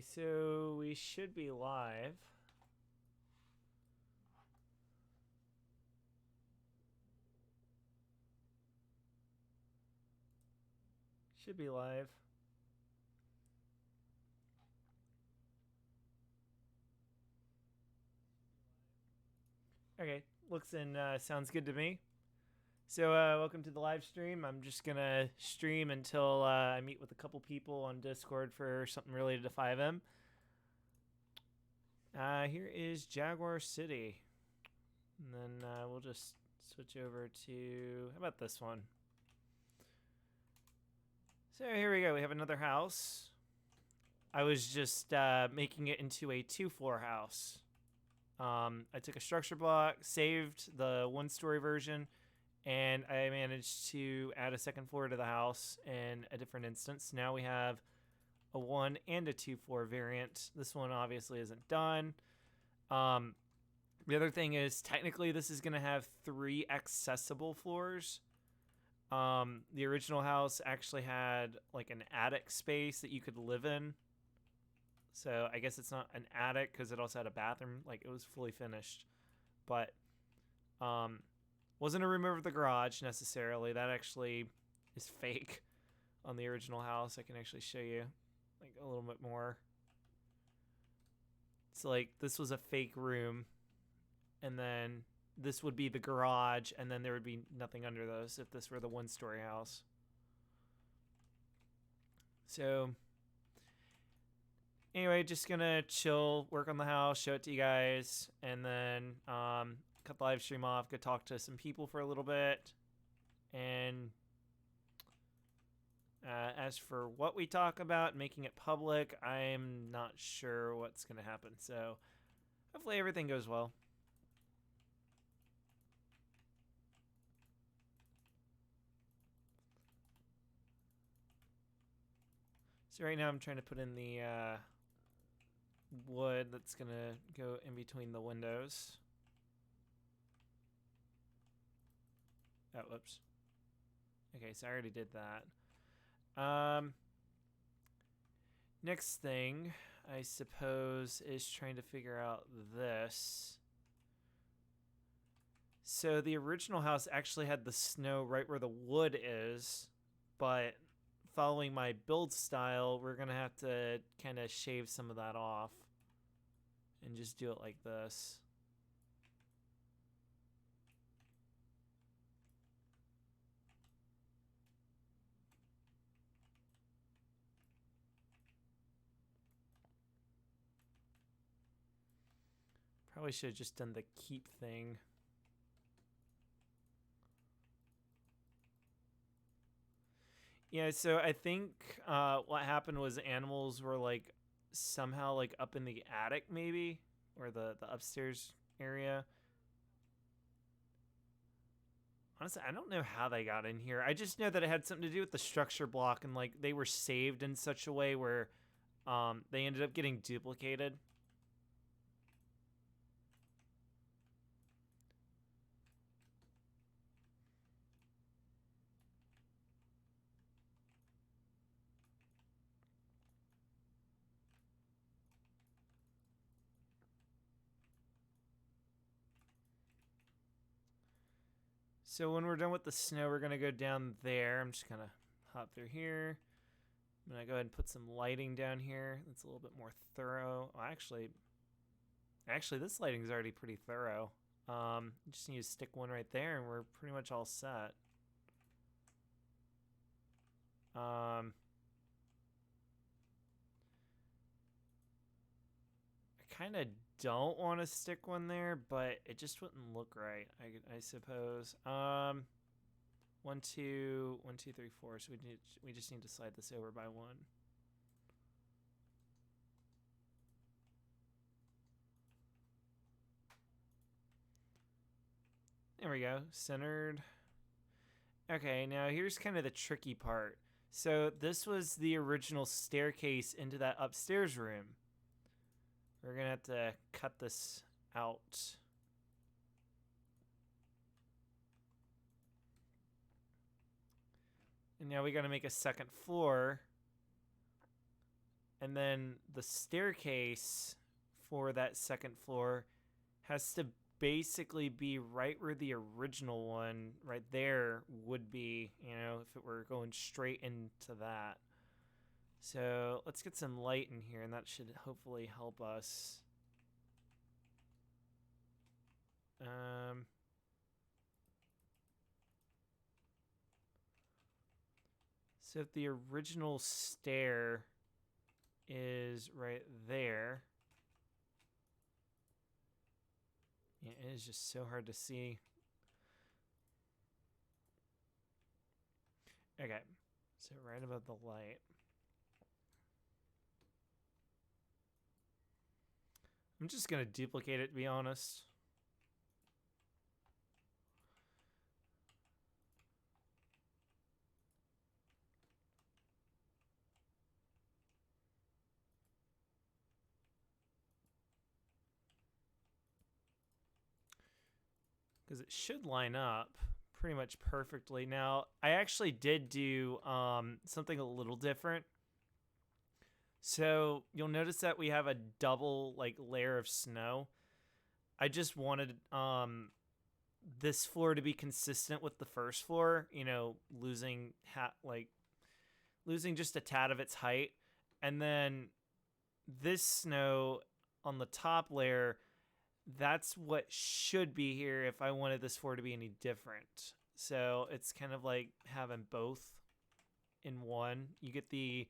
So we should be live. Should be live. Okay, looks and sounds good to me. So welcome to the live stream. I'm just gonna stream until I meet with a couple people on Discord for something related to FiveM. Here is Jaguar City, and then we'll just switch over to how about this one? So here we go. We have another house. I was just making it into a 2-floor house. I took a structure block, saved the one-story version, and I managed to add a second floor to the house in a different instance. Now we have a 1 and a 2-floor variant. This one obviously isn't done. The other thing is technically this is going to have 3 accessible floors. The original house actually had like an attic space that you could live in. So I guess it's not an attic because it also had a bathroom. Like it was fully finished, but wasn't a remove of the garage necessarily. That actually is fake on the original house. I can actually show you like a little bit more. So like this was a fake room, and then this would be the garage, and then there would be nothing under those if this were the one-story house. So anyway, just gonna chill, work on the house, show it to you guys, and then cut the live stream off, go talk to some people for a little bit. And as for what we talk about, making it public, I'm not sure what's gonna happen. So hopefully everything goes well. So right now I'm trying to put in the wood that's gonna go in between the windows. Oh, whoops. Okay, so I already did that. Next thing, I suppose, is trying to figure out this. So the original house actually had the snow right where the wood is, but following my build style, we're going to have to kind of shave some of that off and just do it like this. Probably should have just done the keep thing. Yeah, so I think what happened was animals were like somehow like up in the attic maybe, or the upstairs area. Honestly, I don't know how they got in here. I just know that it had something to do with the structure block, and like they were saved in such a way where they ended up getting duplicated. So when we're done with the snow, we're gonna go down there. I'm just gonna hop through here. I'm gonna go ahead and put some lighting down here. That's a little bit more thorough. Well, actually, this lighting is already pretty thorough. Just need to stick one right there, and we're pretty much all set. I kind of don't want to stick one there, but it just wouldn't look right. I suppose. 1, 2, 1, 2, 3, 4. So we just need to slide this over by 1. There we go, centered. Okay, now here's kind of the tricky part. So this was the original staircase into that upstairs room. We're gonna have to cut this out. And now we gotta make a second floor. And then the staircase for that second floor has to basically be right where the original one right there would be, you know, if it were going straight into that. So let's get some light in here, and that should hopefully help us. So if the original stair is right there, yeah, it is just so hard to see. Okay, so right above the light. I'm just gonna duplicate it, to be honest. Because it should line up pretty much perfectly. Now, I actually did do something a little different. So you'll notice that we have a double like layer of snow. I just wanted this floor to be consistent with the first floor, you know, losing just a tad of its height. And then this snow on the top layer, that's what should be here if I wanted this floor to be any different. So it's kind of like having both in one. You get the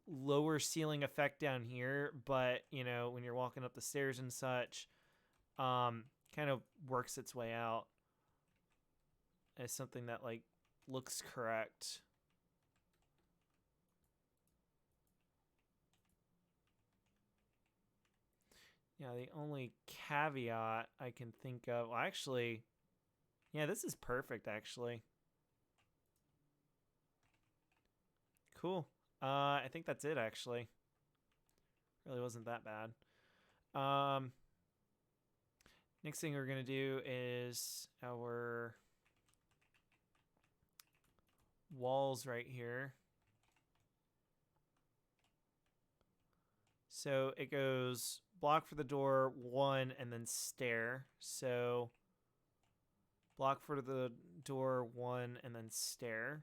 lower ceiling effect down here, but you know, when you're walking up the stairs and such, kind of works its way out as something that like looks correct. Yeah, the only caveat I can think of, well, actually, yeah, this is perfect, actually. Cool. I think that's it, actually. Really wasn't that bad. Next thing we're going to do is our walls right here. So it goes block for the door, 1, and then stair. So block for the door, 1, and then stair.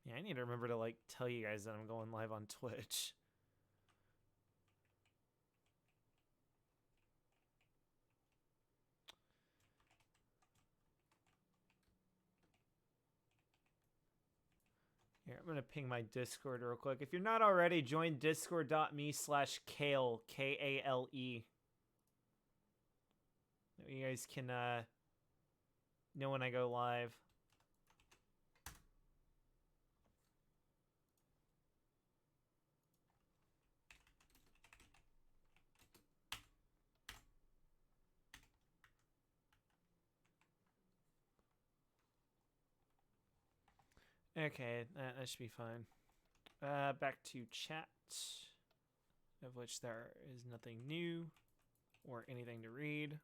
Yeah, I need to remember to like tell you guys that I'm going live on Twitch. Here, I'm going to ping my Discord real quick. If you're not already, join discord.me/Kale, Kale. You guys can know when I go live. Okay, that should be fine. Back to chat, of which there is nothing new or anything to read.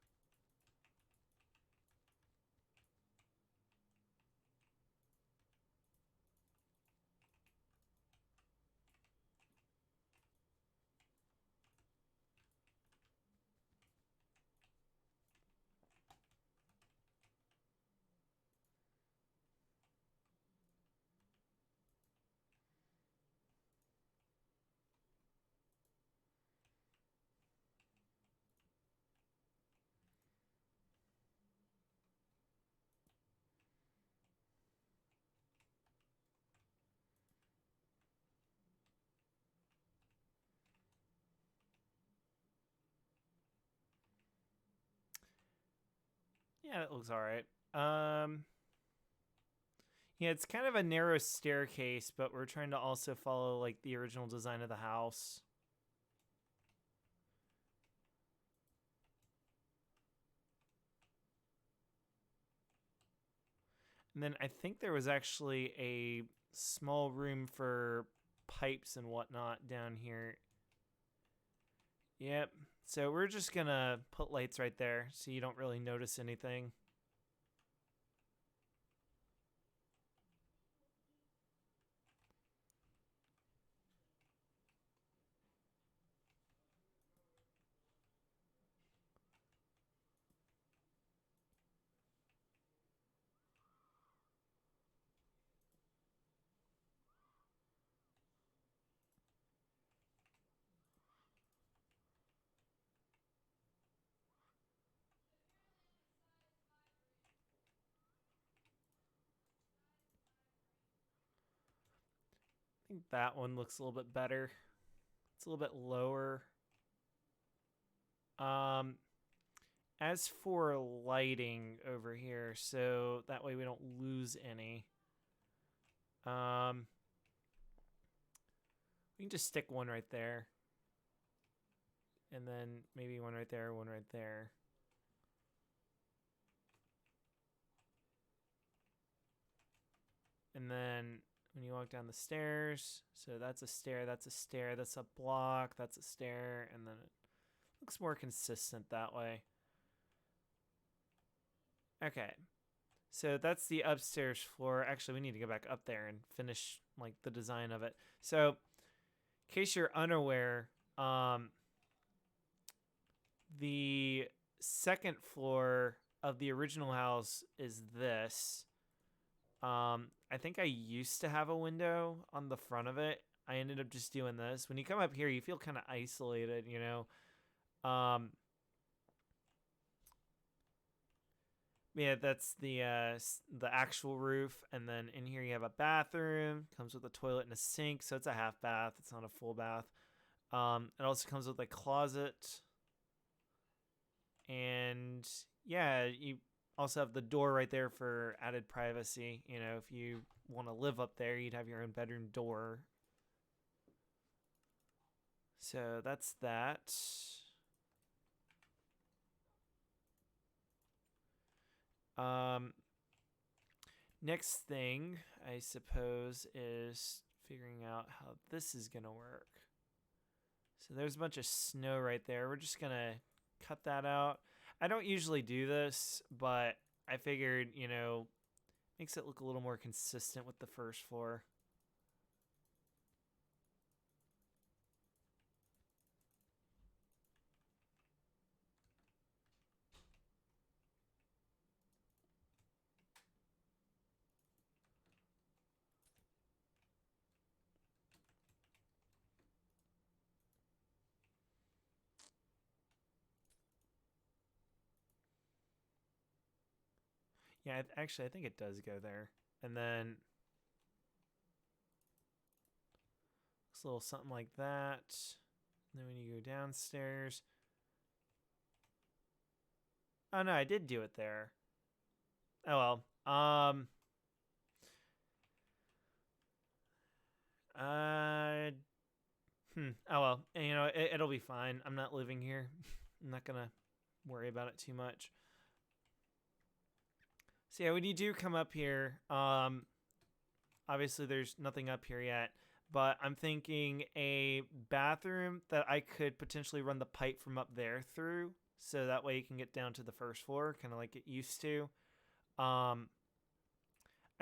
Yeah, that looks all right. Yeah, it's kind of a narrow staircase, but we're trying to also follow like the original design of the house. And then I think there was actually a small room for pipes and whatnot down here. Yep. So we're just gonna put lights right there so you don't really notice anything. think that one looks a little bit better. It's a little bit lower. As for lighting over here, so that way we don't lose any. We can just stick one right there. And then maybe one right there, one right there. And then when you walk down the stairs, so that's a stair, that's a stair, that's a block, that's a stair, and then it looks more consistent that way. Okay. So that's the upstairs floor. Actually, we need to go back up there and finish like the design of it. So, in case you're unaware, the second floor of the original house is this. I think I used to have a window on the front of it. I ended up just doing this. When you come up here, you feel kind of isolated, you know. Yeah, that's the actual roof, and then in here you have a bathroom. Comes with a toilet and a sink, so it's a half bath. It's not a full bath. It also comes with a closet, and yeah, you also have the door right there for added privacy. You know, if you want to live up there, you'd have your own bedroom door. So that's that. Next thing, I suppose, is figuring out how this is going to work. So there's a bunch of snow right there. We're just going to cut that out. I don't usually do this, but I figured, you know, makes it look a little more consistent with the first floor. Yeah, actually, I think it does go there. And then looks a little something like that. And then when you go downstairs. Oh, no, I did do it there. Oh, well. Oh, well. And, you know, it'll be fine. I'm not living here. I'm not going to worry about it too much. So, yeah, when you do come up here, obviously there's nothing up here yet, but I'm thinking a bathroom that I could potentially run the pipe from up there through, so that way you can get down to the first floor, kind of like it used to. I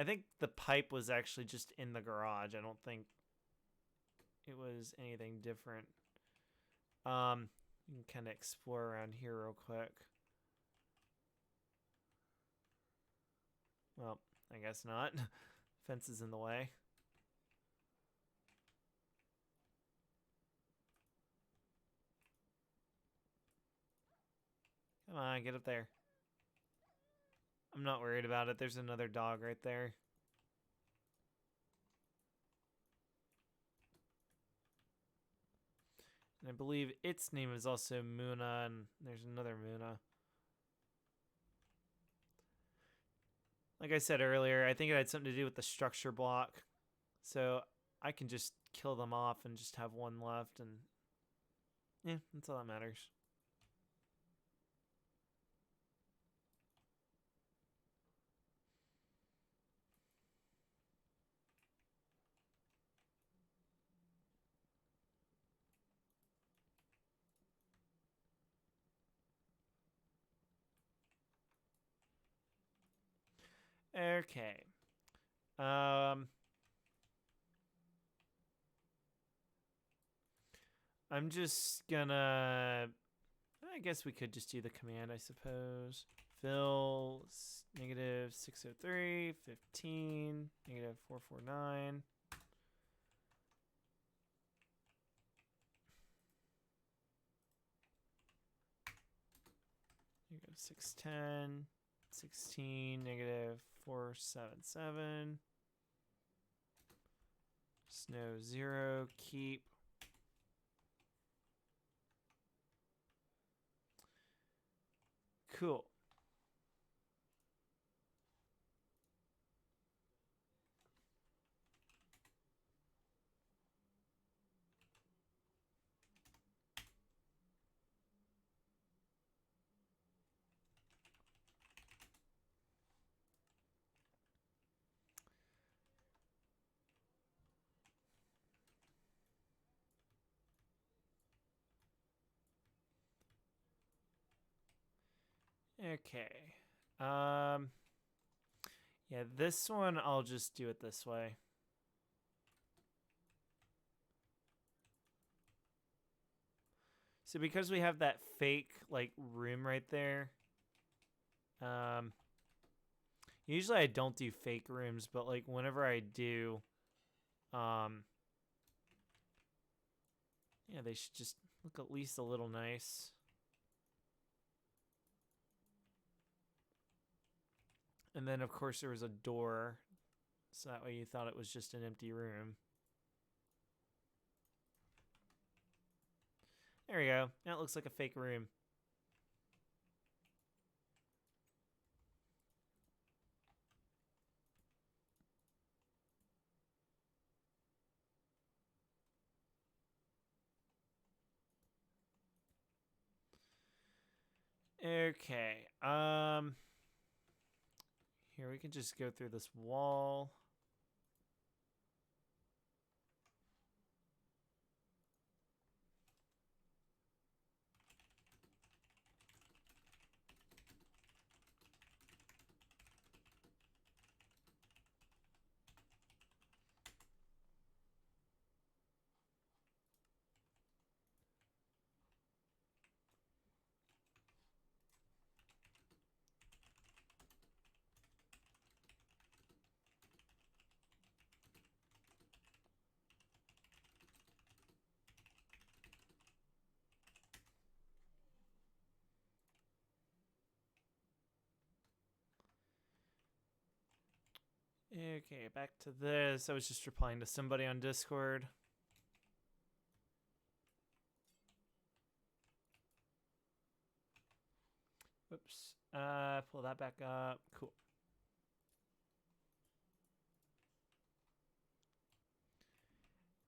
think the pipe was actually just in the garage. I don't think it was anything different. You can kind of explore around here real quick. Well, I guess not. Fence is in the way. Come on, get up there. I'm not worried about it. There's another dog right there. And I believe its name is also Muna, and there's another Muna. Like I said earlier, I think it had something to do with the structure block. So I can just kill them off and just have one left, and yeah, that's all that matters. Okay. I'm just gonna... I guess we could just do the command, I suppose. Fill negative 603, 15, negative 449. Negative 610, 16, negative 477. Snow 0, keep. Cool. Okay. Yeah, this one I'll just do it this way. So because we have that fake like room right there, usually I don't do fake rooms, but like whenever I do, yeah, they should just look at least a little nice. And then of course there was a door, so that way you thought it was just an empty room. There we go. That looks like a fake room. Okay. Here we can just go through this wall. Okay, back to this. I was just replying to somebody on Discord. Whoops. Pull that back up. Cool.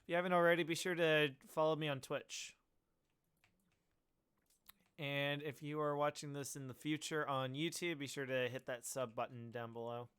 If you haven't already, be sure to follow me on Twitch. And if you are watching this in the future on YouTube, be sure to hit that sub button down below.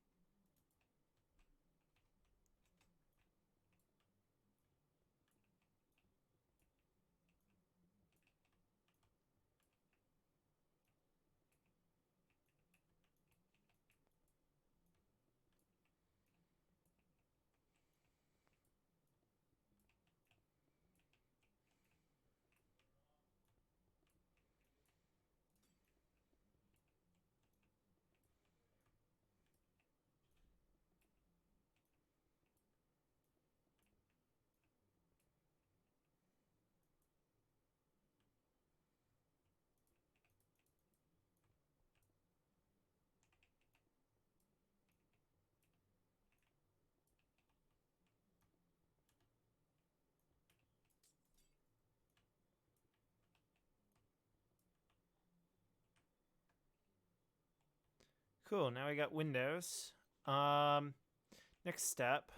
Cool, now we got windows. Next step.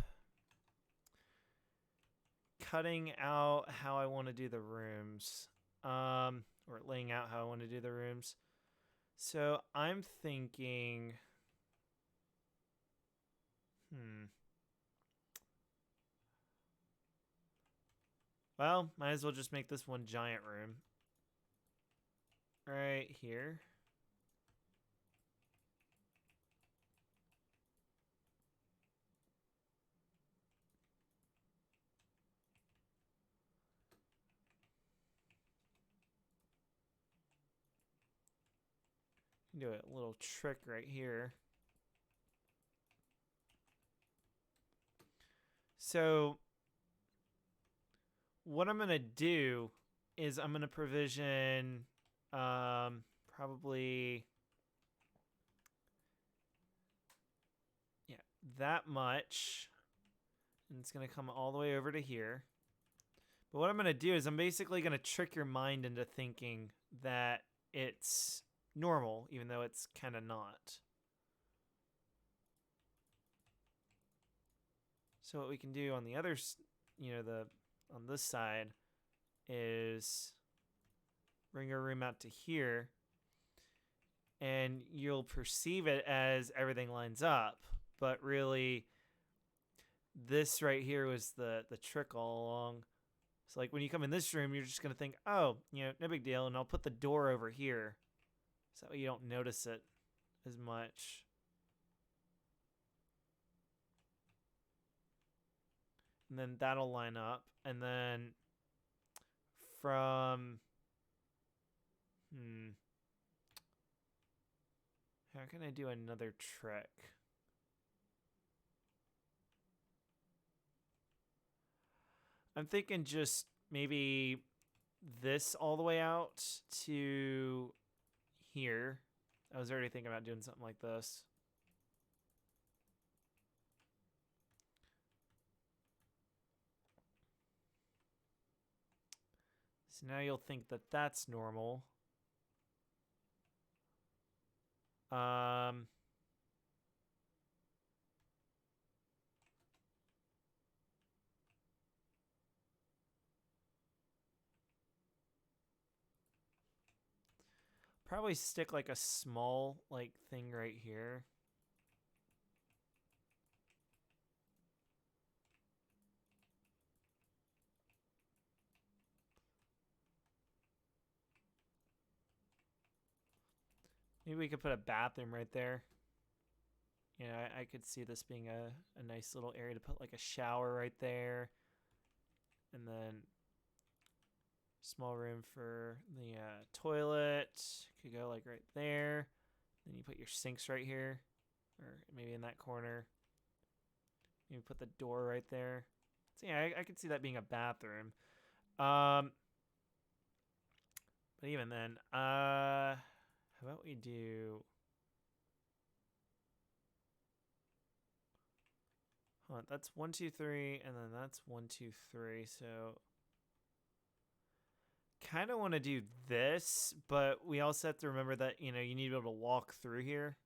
Cutting out how I want to do the rooms. Or laying out how I want to do the rooms. So I'm thinking... Well, might as well just make this one giant room. Right here. Do a little trick right here. So what I'm going to do is I'm going to provision probably that much. And it's going to come all the way over to here. But what I'm going to do is I'm basically going to trick your mind into thinking that it's normal, even though it's kind of not. So what we can do on the other, on this side is bring our room out to here, and you'll perceive it as everything lines up, but really this right here was the trick all along. So like when you come in this room, you're just going to think, oh, no big deal, and I'll put the door over here so that way you don't notice it as much. And then that'll line up, and then from how can I do another trick? I'm thinking just maybe this all the way out to here. I was already thinking about doing something like this. So now you'll think that that's normal. Probably stick like a small like thing right here. Maybe we could put a bathroom right there. I could see this being a nice little area to put like a shower right there. And then small room for the toilet. Could go like right there. Then you put your sinks right here. Or maybe in that corner. Maybe put the door right there. So yeah, I could see that being a bathroom. But even then, how about we do... Hold on, that's 1, 2, 3, and then that's 1, 2, 3. So kind of want to do this, but we also have to remember that, you need to be able to walk through here.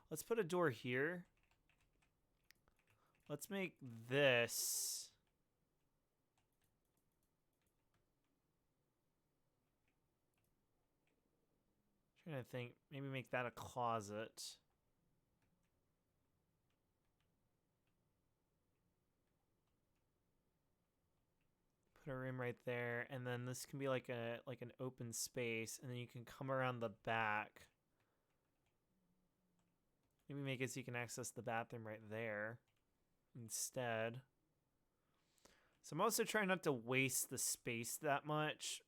Let's put a door here. Let's make this... I'm trying to think. Maybe make that a closet. Put a room right there, and then this can be like an open space, and then you can come around the back. Maybe make it so you can access the bathroom right there instead. So I'm also trying not to waste the space that much.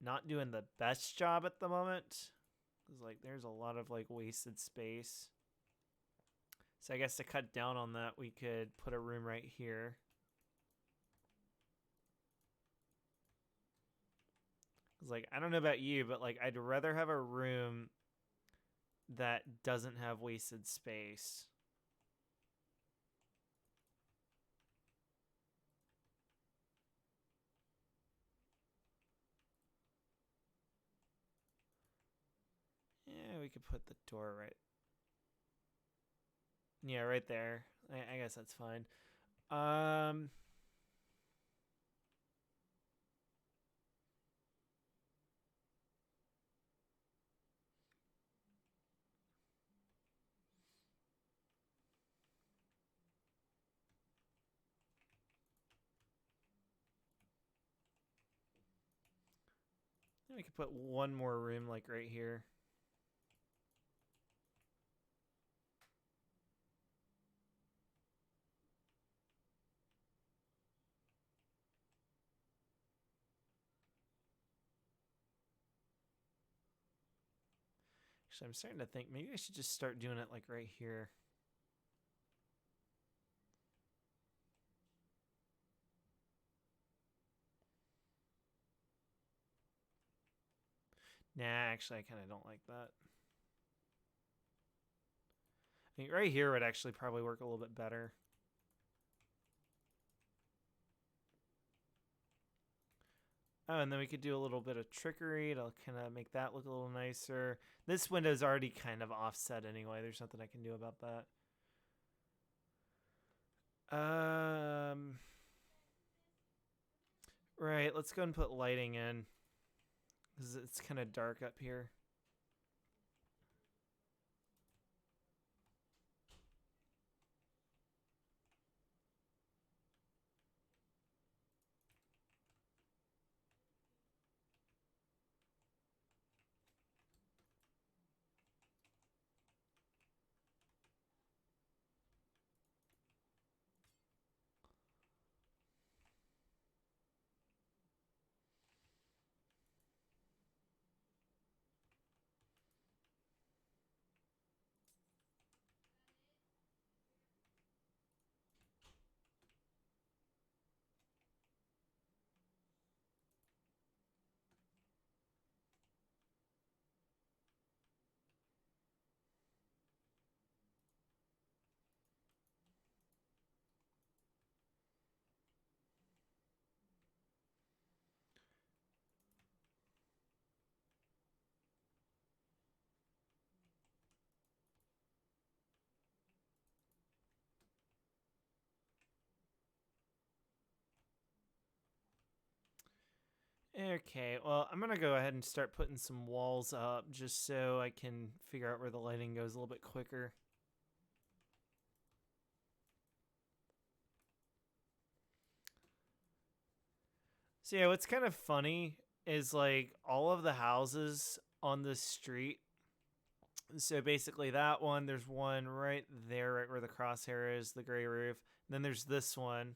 Not doing the best job at the moment. Because like there's a lot of like wasted space. So I guess to cut down on that, we could put a room right here. Because like, I don't know about you, but like I'd rather have a room that doesn't have wasted space. Yeah, we could put the door right. Yeah, right there. I guess that's fine. We could put one more room like right here. Actually, I'm starting to think maybe I should just start doing it like right here. Nah, actually, I kind of don't like that. I think right here would actually probably work a little bit better. Oh, and then we could do a little bit of trickery to kind of make that look a little nicer. This window's already kind of offset anyway. There's nothing I can do about that. Right, let's go and put lighting in. Because it's kind of dark up here. Okay, well, I'm going to go ahead and start putting some walls up just so I can figure out where the lighting goes a little bit quicker. So yeah, what's kind of funny is like all of the houses on this street. So basically that one, there's one right there, right where the crosshair is, the gray roof. And then there's this one.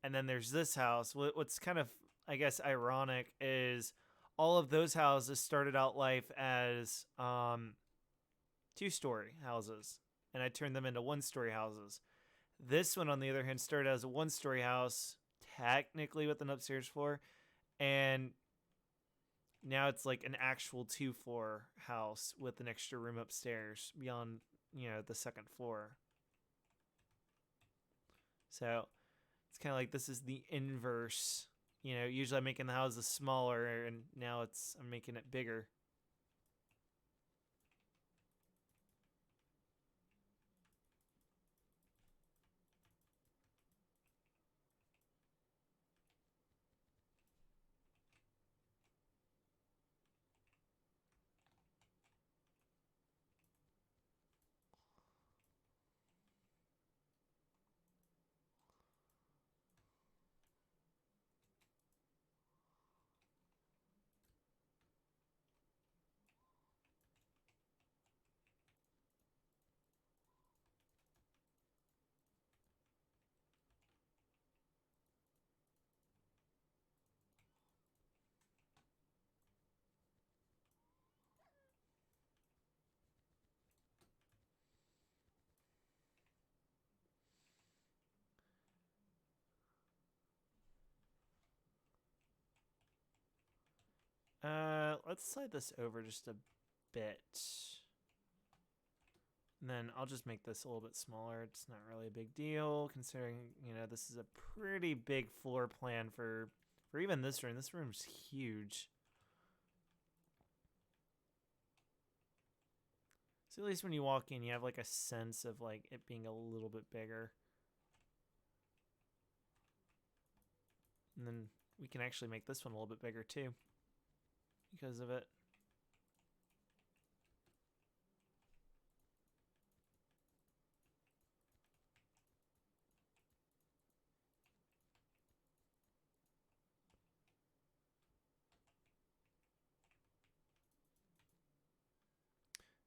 And then there's this house. What's kind of, I guess, ironic is all of those houses started out life as two-story houses. And I turned them into one-story houses. This one, on the other hand, started as a one-story house, technically with an upstairs floor. And now it's like an actual 2-floor house with an extra room upstairs beyond, the second floor. So it's kind of like this is the inverse. Usually I'm making the houses smaller, and now I'm making it bigger. Let's slide this over just a bit. And then I'll just make this a little bit smaller. It's not really a big deal, considering, this is a pretty big floor plan for even this room. This room's huge. So at least when you walk in, you have like a sense of like it being a little bit bigger. And then we can actually make this one a little bit bigger too because of it.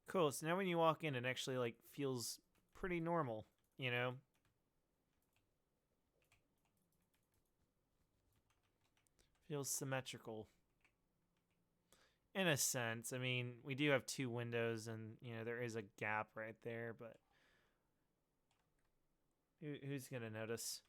Cool. So now when you walk in, it actually like feels pretty normal, Feels symmetrical. In a sense. I mean, we do have two windows and, there is a gap right there, but who's going to notice?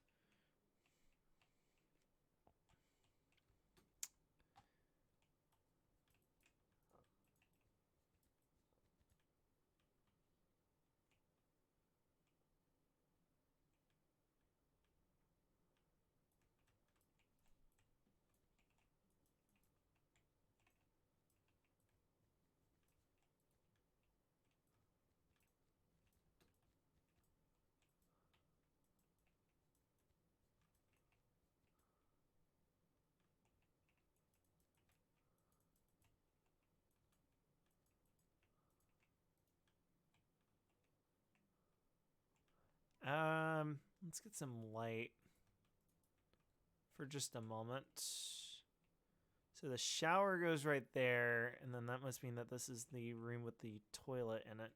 Let's get some light for just a moment. So the shower goes right there, and then that must mean that this is the room with the toilet in it.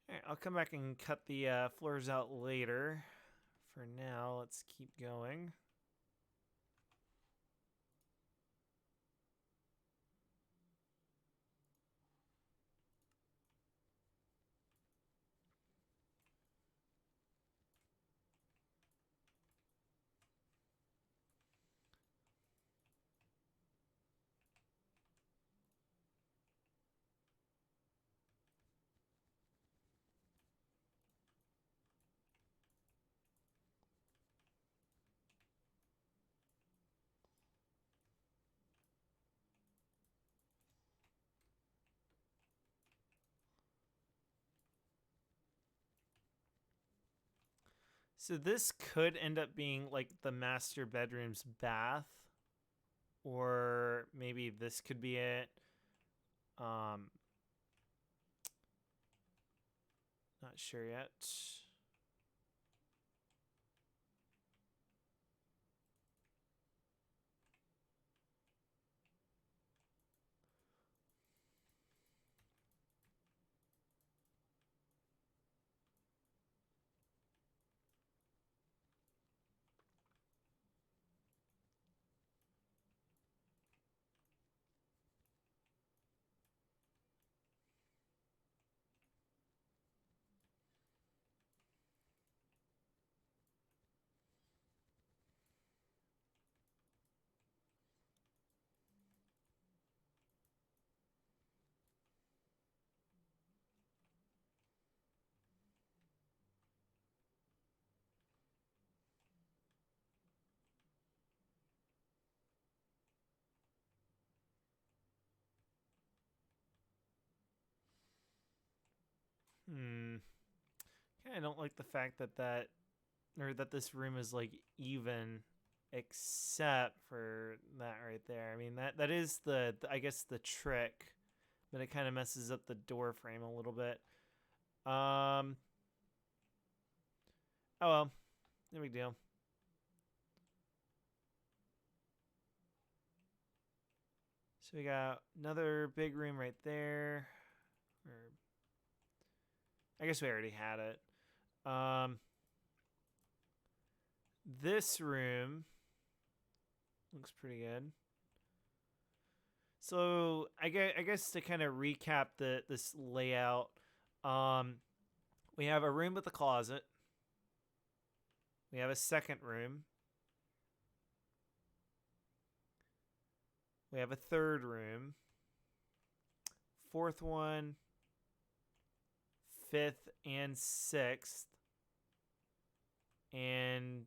All right, I'll come back and cut the floors out later. For now, let's keep going. So this could end up being like the master bedroom's bath, or maybe this could be it. Not sure yet. I don't like the fact that that this room is like even, except for that right there. I mean that is the I guess the trick, but it kind of messes up the door frame a little bit. Oh well, no big deal. So we got another big room right there. Or I guess we already had it. This room looks pretty good. So I guess to kind of recap this layout, we have a room with a closet. We have a second room. We have a third room. Fourth one, fifth, and sixth. And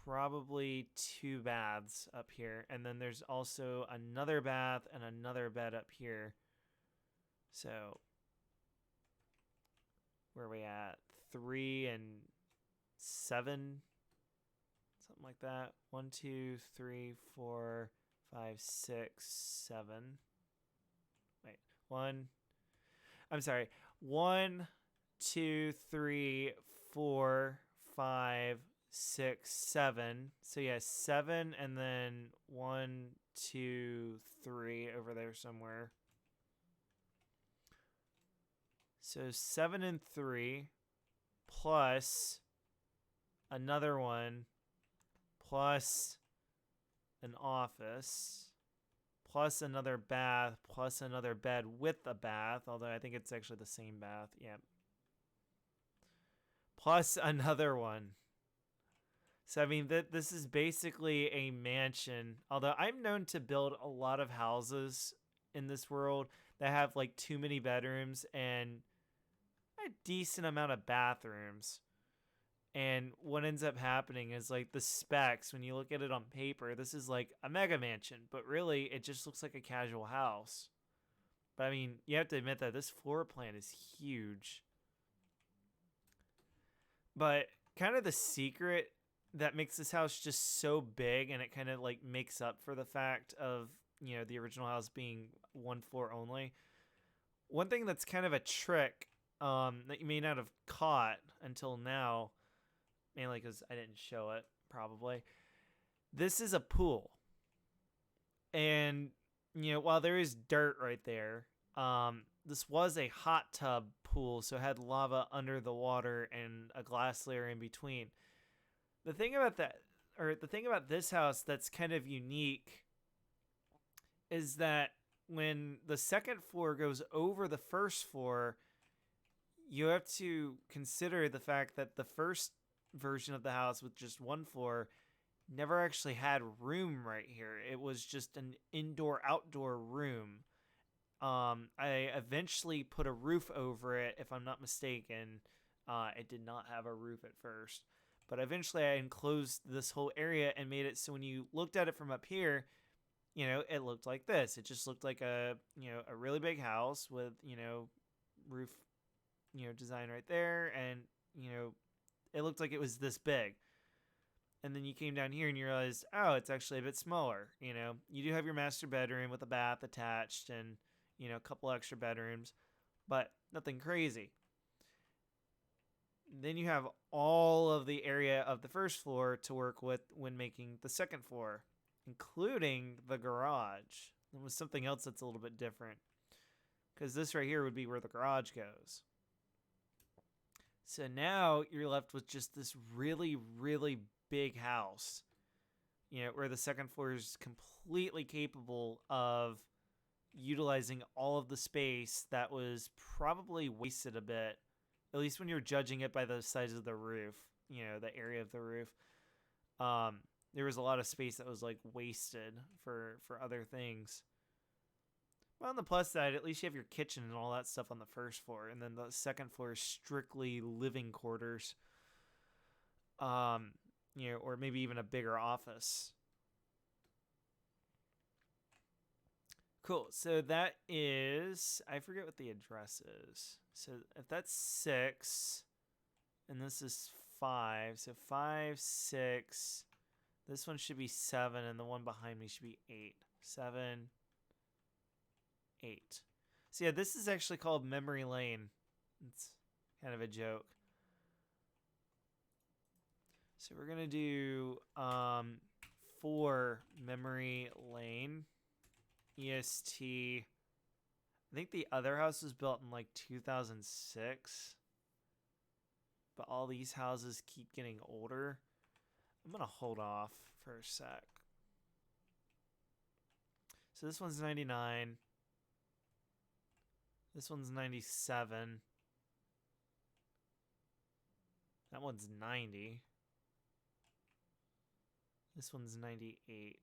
probably 2 baths up here. And then there's also another bath and another bed up here. So where are we at? 3 and 7? Something like that. 1, 2, 3, 4, 5, 6, 7. Wait, 1. I'm sorry. 1, 2, 3, 4, 5, 6, 7. So yeah, 7, and then 1, 2, 3 over there somewhere. So 7 and 3 plus another one plus an office plus another bath plus another bed with a bath, although I think it's actually the same bath. Yeah. Plus another one. So I mean this is basically a mansion, although I'm known to build a lot of houses in this world that have like too many bedrooms and a decent amount of bathrooms. And what ends up happening is like the specs, when you look at it on paper, this is like a mega mansion, but really it just looks like a casual house. But I mean, you have to admit that this floor plan is huge. But kind of the secret that makes this house just so big, and it kind of like makes up for the fact of, you know, the original house being one floor only. One thing that's kind of a trick that you may not have caught until now, mainly because I didn't show it, probably. This is a pool. And, you know, while there is dirt right there, this was a hot tub pool, so it had lava under the water and a glass layer in between. The thing about that, or the thing about this house that's kind of unique, is that when the second floor goes over the first floor, you have to consider the fact that the first version of the house with just one floor never actually had room right here. It was just an indoor-outdoor room. I eventually put a roof over it, if I'm not mistaken. It did not have a roof at first. But eventually I enclosed this whole area and made it so when you looked at it from up here, you know, it looked like this. It just looked like a, you know, a really big house with, you know, roof, you know, design right there. And, you know, it looked like it was this big. And then you came down here and you realized, oh, it's actually a bit smaller. You know, you do have your master bedroom with a bath attached and, you know, a couple extra bedrooms, but nothing crazy. Then you have all of the area of the first floor to work with when making the second floor, including the garage. It was something else that's a little bit different, because this right here would be where the garage goes. So now you're left with just this really, really big house, you know, where the second floor is completely capable of utilizing all of the space that was probably wasted a bit, at least when you're judging it by the size of the roof, you know, the area of the roof. There was a lot of space that was like wasted for other things. Well, on the plus side, at least you have your kitchen and all that stuff on the first floor, and then the second floor is strictly living quarters. You know, or maybe even a bigger office. Cool. So that is, I forget what the address is. So if that's 6, and this is 5, so 5, 6. This one should be 7, and the one behind me should be 8. 7, 8. So yeah, this is actually called Memory Lane. It's kind of a joke. So we're gonna do 4 Memory Lane. EST. I think the other house was built in like 2006. But all these houses keep getting older. I'm going to hold off for a sec. So this one's 99. This one's 97. That one's 90. This one's 98.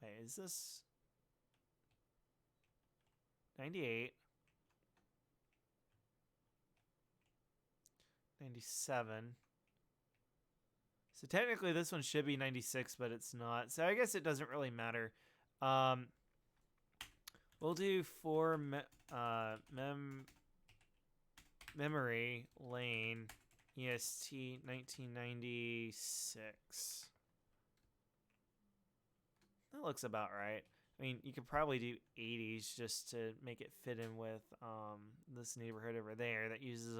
Wait, is this 98? 97. So technically this one should be 96, but it's not. So I guess it doesn't really matter. We'll do 4 Memory Lane EST 1996. That looks about right. I mean, you could probably do 80s just to make it fit in with this neighborhood over there that uses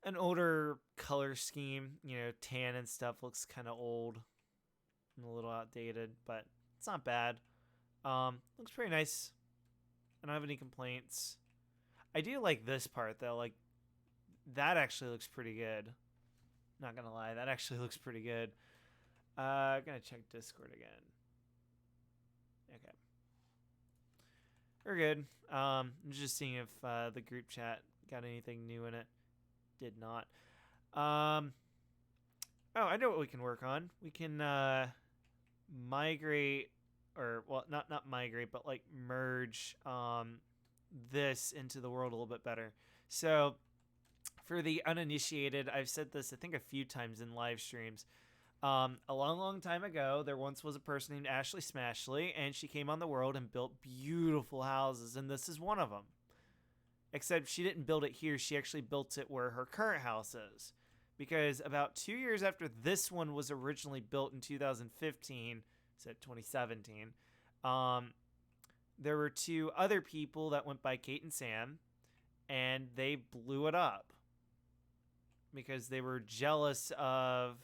an older color scheme. You know, tan and stuff looks kind of old and a little outdated, but it's not bad. Looks pretty nice. I don't have any complaints. I do like this part though. Like, that actually looks pretty good. Not gonna lie, that actually looks pretty good. I'm gonna check Discord again. Okay. We're good. I'm just seeing if the group chat got anything new in it. Did not. Oh, I know what we can work on. We can migrate or well, not migrate, but like merge this into the world a little bit better. So for the uninitiated, I've said this I think a few times in live streams. A long, long time ago, there once was a person named Ashley Smashley, and she came on the world and built beautiful houses, and this is one of them. Except she didn't build it here, she actually built it where her current house is. Because about 2 years after this one was originally built in 2015, said 2017, there were two other people that went by Kate and Sam, and they blew it up because they were jealous of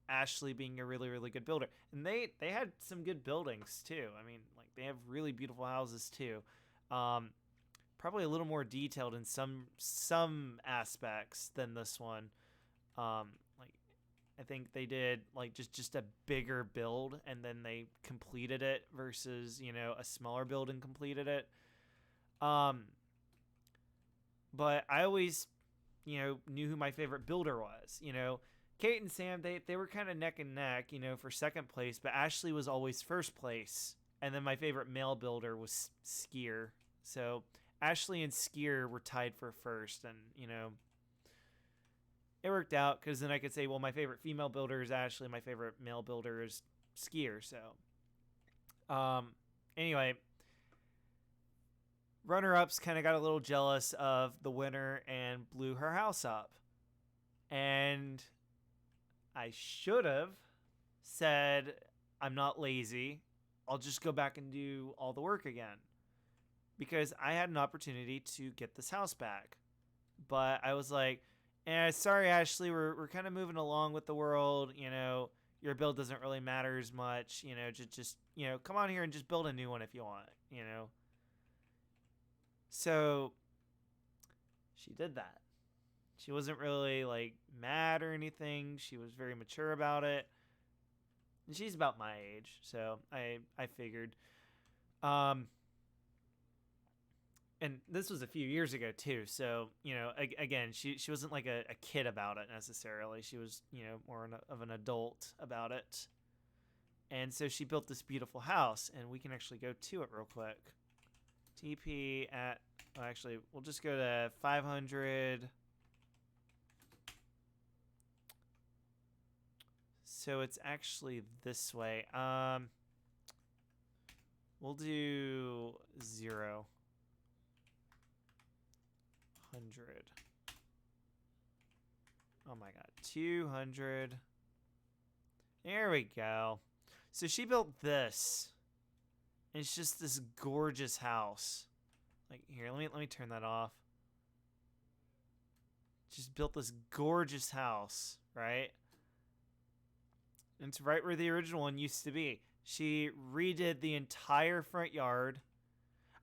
Ashley being a really, really good builder. And they had some good buildings too. I mean, like they have really beautiful houses too. Probably a little more detailed in some aspects than this one. Like I think they did like just a bigger build and then they completed it versus, you know, a smaller build and completed it. But I always, you know, knew who my favorite builder was. You know, Kate and Sam, they were kind of neck and neck, you know, for second place, but Ashley was always first place. And then my favorite male builder was Skier. So Ashley and Skier were tied for first, and you know, it worked out because then I could say, well, my favorite female builder is Ashley, my favorite male builder is Skier. So, anyway, runner-ups kind of got a little jealous of the winner and blew her house up, and I should have said, I'm not lazy. I'll just go back and do all the work again. Because I had an opportunity to get this house back. But I was like, sorry, Ashley, we're kind of moving along with the world. You know, your build doesn't really matter as much. You know, just you know, come on here and just build a new one if you want, you know. So she did that. She wasn't really like mad or anything. She was very mature about it. And she's about my age, so I figured. And this was a few years ago too, so you know, again, she wasn't like a kid about it necessarily. She was, you know, more of an adult about it. And so she built this beautiful house, and we can actually go to it real quick. TP at, well, actually, we'll just go to 500. So it's actually this way. We'll do 0. 100. Oh my god, 200. There we go. So she built this. It's just this gorgeous house. Like here, let me turn that off. Just built this gorgeous house, right? And it's right where the original one used to be. She redid the entire front yard.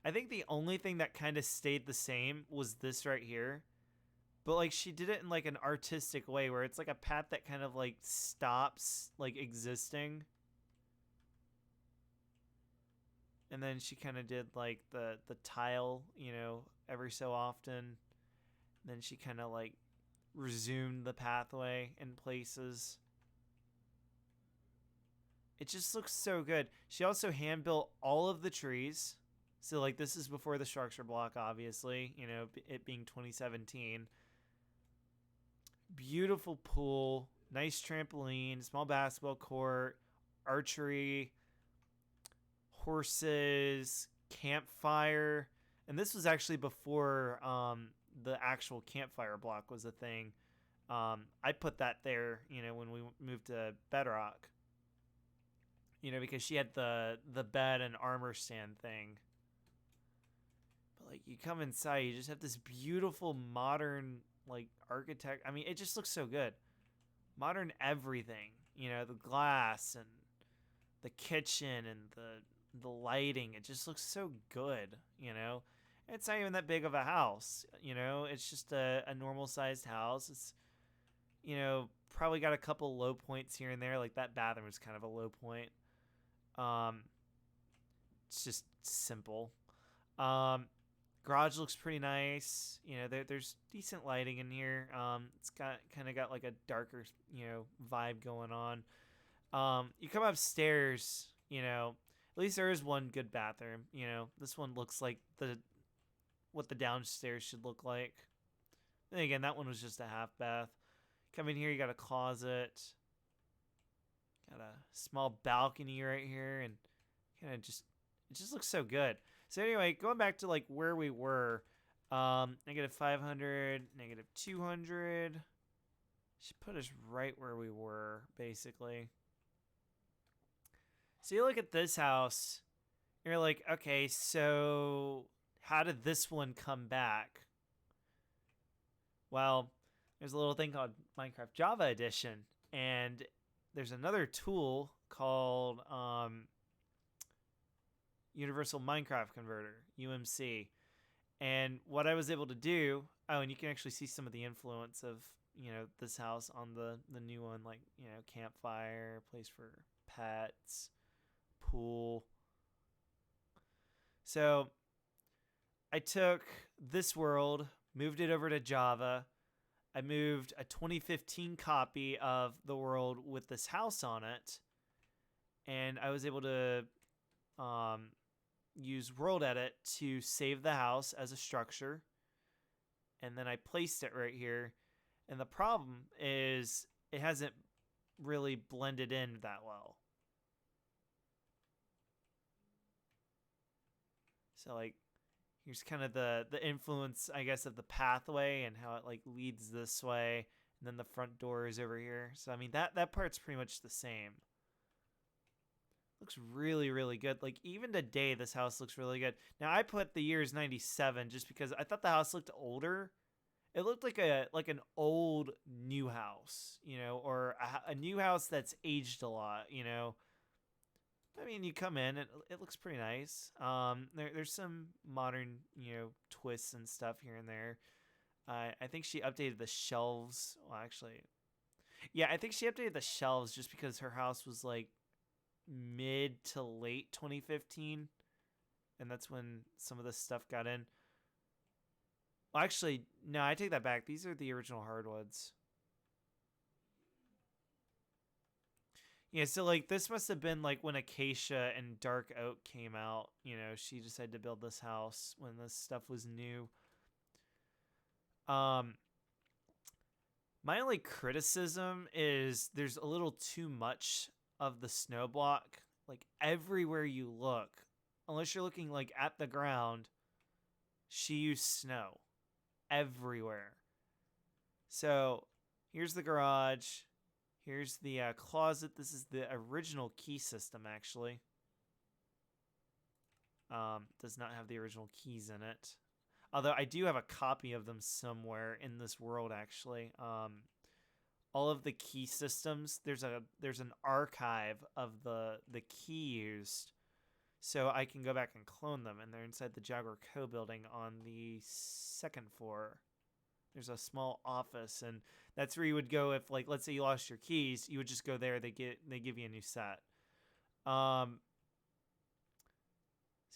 I think the only thing that kind of stayed the same was this right here. But like she did it in like an artistic way where it's like a path that kind of like stops like existing. And then she kind of did like the tile, you know, every so often. And then she kind of like resumed the pathway in places. It just looks so good. She also hand built all of the trees. So like this is before the structure block, obviously, you know, it being 2017. Beautiful pool, nice trampoline, small basketball court, archery, horses, campfire. And this was actually before the actual campfire block was a thing. I put that there, you know, when we moved to Bedrock. You know, because she had the bed and armor stand thing. But like you come inside, you just have this beautiful modern like architect. I mean, it just looks so good. Modern everything. You know, the glass and the kitchen and the lighting. It just looks so good, you know. It's not even that big of a house, you know. It's just a normal sized house. It's, you know, probably got a couple low points here and there. Like that bathroom is kind of a low point. It's just simple. Garage looks pretty nice. You know, there's decent lighting in here. It's kind of got like a darker, you know, vibe going on. You come upstairs, you know, At least there is one good bathroom. You know, this one looks like what the downstairs should look like. Then again, that one was just a half bath. Come in here, you got a closet. Got a small balcony right here, and kind of just it just looks so good. So anyway, going back to like where we were, negative 500, negative 200. Should put us right where we were, basically. So you look at this house, you're like, okay, so how did this one come back? Well, there's a little thing called Minecraft Java Edition, and there's another tool called Universal Minecraft Converter, UMC. And what I was able to do, oh, and you can actually see some of the influence of, you know, this house on the new one, like, you know, campfire, place for pets, pool. So I took this world, moved it over to Java. I moved a 2015 copy of the world with this house on it, and I was able to use World Edit to save the house as a structure, and then I placed it right here. And the problem is it hasn't really blended in that well. So like here's kind of the influence, I guess, of the pathway and how it like leads this way, and then the front door is over here. So I mean that part's pretty much the same. Looks really, really good. Like even today, this house looks really good. Now I put the year as 97 just because I thought the house looked older. It looked like an old new house, you know, or a new house that's aged a lot, you know. I mean, you come in, it looks pretty nice. There's some modern, you know, twists and stuff here and there. I think she updated the shelves. Well, actually, yeah, I think she updated the shelves just because her house was like mid to late 2015, and that's when some of this stuff got in. Well, actually, no, I take that back. These are the original hardwoods. Yeah, so like this must have been like when Acacia and Dark Oak came out. You know, she decided to build this house when this stuff was new. Um, my only criticism is there's a little too much of the snow block. Like everywhere you look, unless you're looking like at the ground, she used snow everywhere. So here's the garage. Here's the closet. This is the original key system, actually. Does not have the original keys in it. Although I do have a copy of them somewhere in this world, actually. All of the key systems, there's an archive of the key used. So I can go back and clone them, and they're inside the Jaguar Co. building on the second floor. There's a small office, and that's where you would go if, like, let's say you lost your keys. You would just go there. They give you a new set. So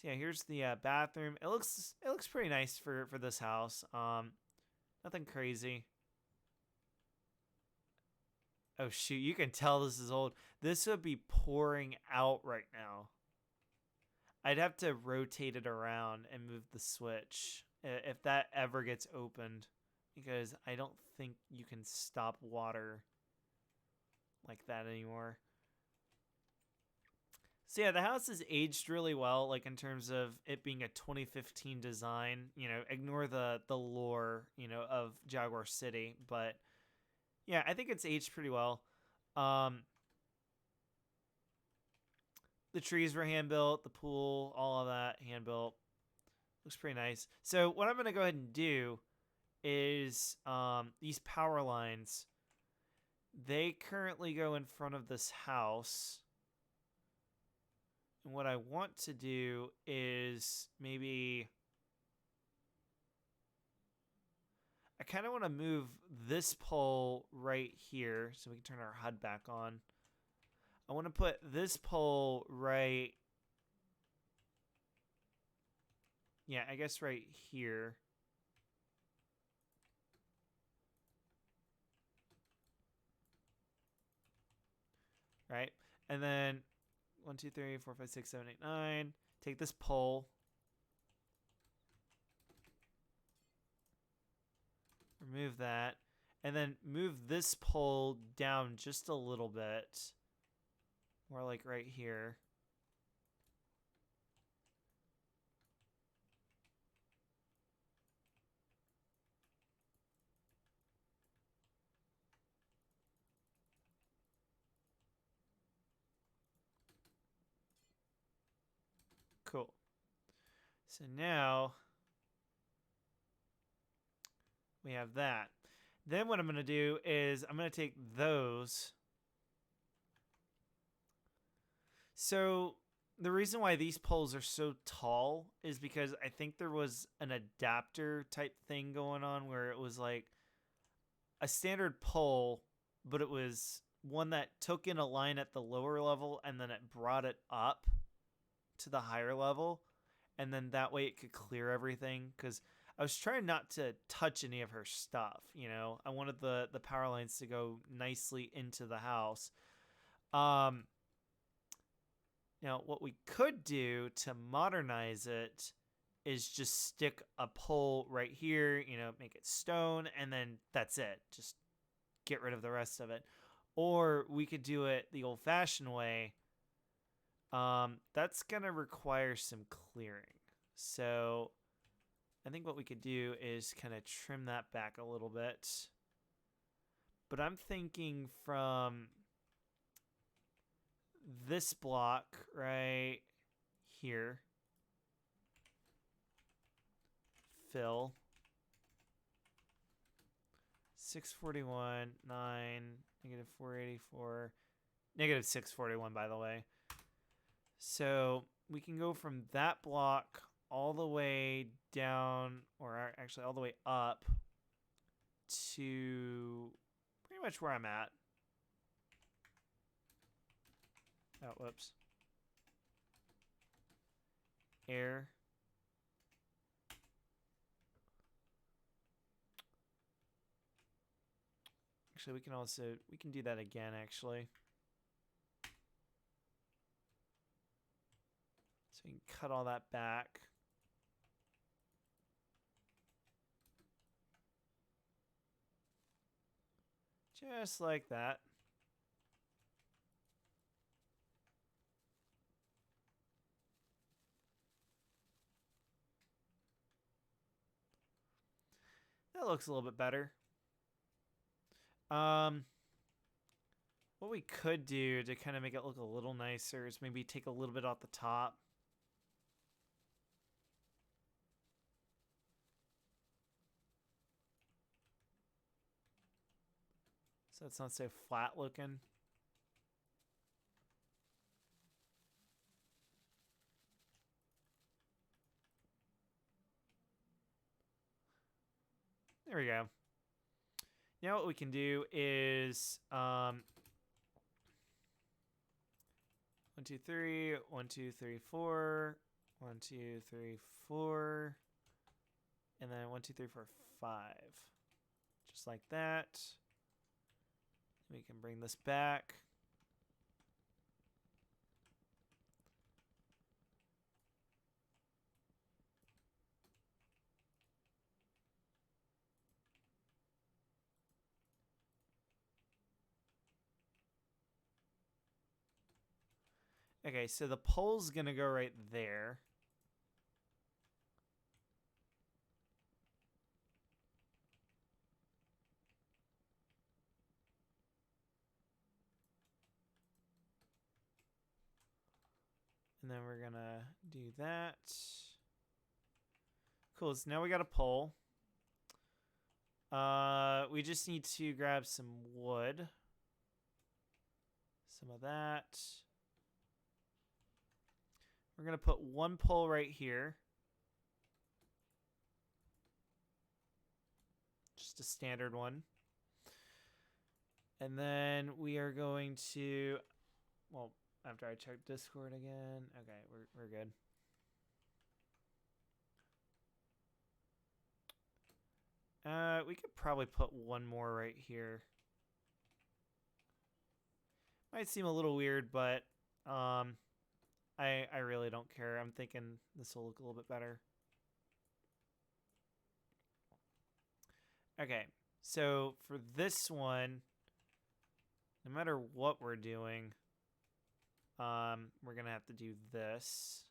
yeah, here's the bathroom. It looks pretty nice for this house. Nothing crazy. Oh shoot, you can tell this is old. This would be pouring out right now. I'd have to rotate it around and move the switch if that ever gets opened, because I don't think you can stop water like that anymore. So yeah, the house is aged really well, like in terms of it being a 2015 design. You know, ignore the lore, you know, of Jaguar City, but yeah, I think it's aged pretty well. The trees were hand built, the pool, all of that hand built. Looks pretty nice. So what I'm gonna go ahead and do is these power lines. They currently go in front of this house. And what I want to do is maybe I kind of want to move this pole right here so we can turn our HUD back on. I want to put this pole right, yeah, I guess right here. Right? And then 1, 2, 3, 4, 5, 6, 7, 8, 9. Take this pole. Remove that. And then move this pole down just a little bit. More like right here. Cool. So now we have that. Then what I'm going to do is I'm going to take those. So the reason why these poles are so tall is because I think there was an adapter type thing going on where it was like a standard pole, but it was one that took in a line at the lower level and then it brought it up to the higher level. And then that way it could clear everything, because I was trying not to touch any of her stuff, you know. I wanted the power lines to go nicely into the house. Now, what we could do to modernize it is just stick a pole right here, you know, make it stone, and then that's it. Just get rid of the rest of it. Or we could do it the old-fashioned way. That's going to require some clearing. So I think what we could do is kind of trim that back a little bit. But I'm thinking from this block right here, fill 641, 9, negative 484, negative 641, by the way. So we can go from that block all the way down, or actually all the way up to pretty much where I'm at. Oh, whoops. Air. Actually, we can do that again, actually. So we can cut all that back. Just like that. That looks a little bit better. What we could do to kind of make it look a little nicer is maybe take a little bit off the top. So it's not so flat looking. There we go. Now what we can do is 1, 2, 3, 1, 2, 3, 4, 1, 2, 3, 4, and then 1, 2, 3, 4, 5. Just like that. We can bring this back. Okay, so the pole's going to go right there. And then we're going to do that. Cool, so now we got a pole. We just need to grab some wood. Some of that. We're going to put one pole right here. Just a standard one. And then we are going to, well, after I check Discord again. Okay, we're good. We could probably put one more right here. Might seem a little weird, but I really don't care. I'm thinking this will look a little bit better. Okay, so for this one, no matter what we're doing, we're gonna have to do this.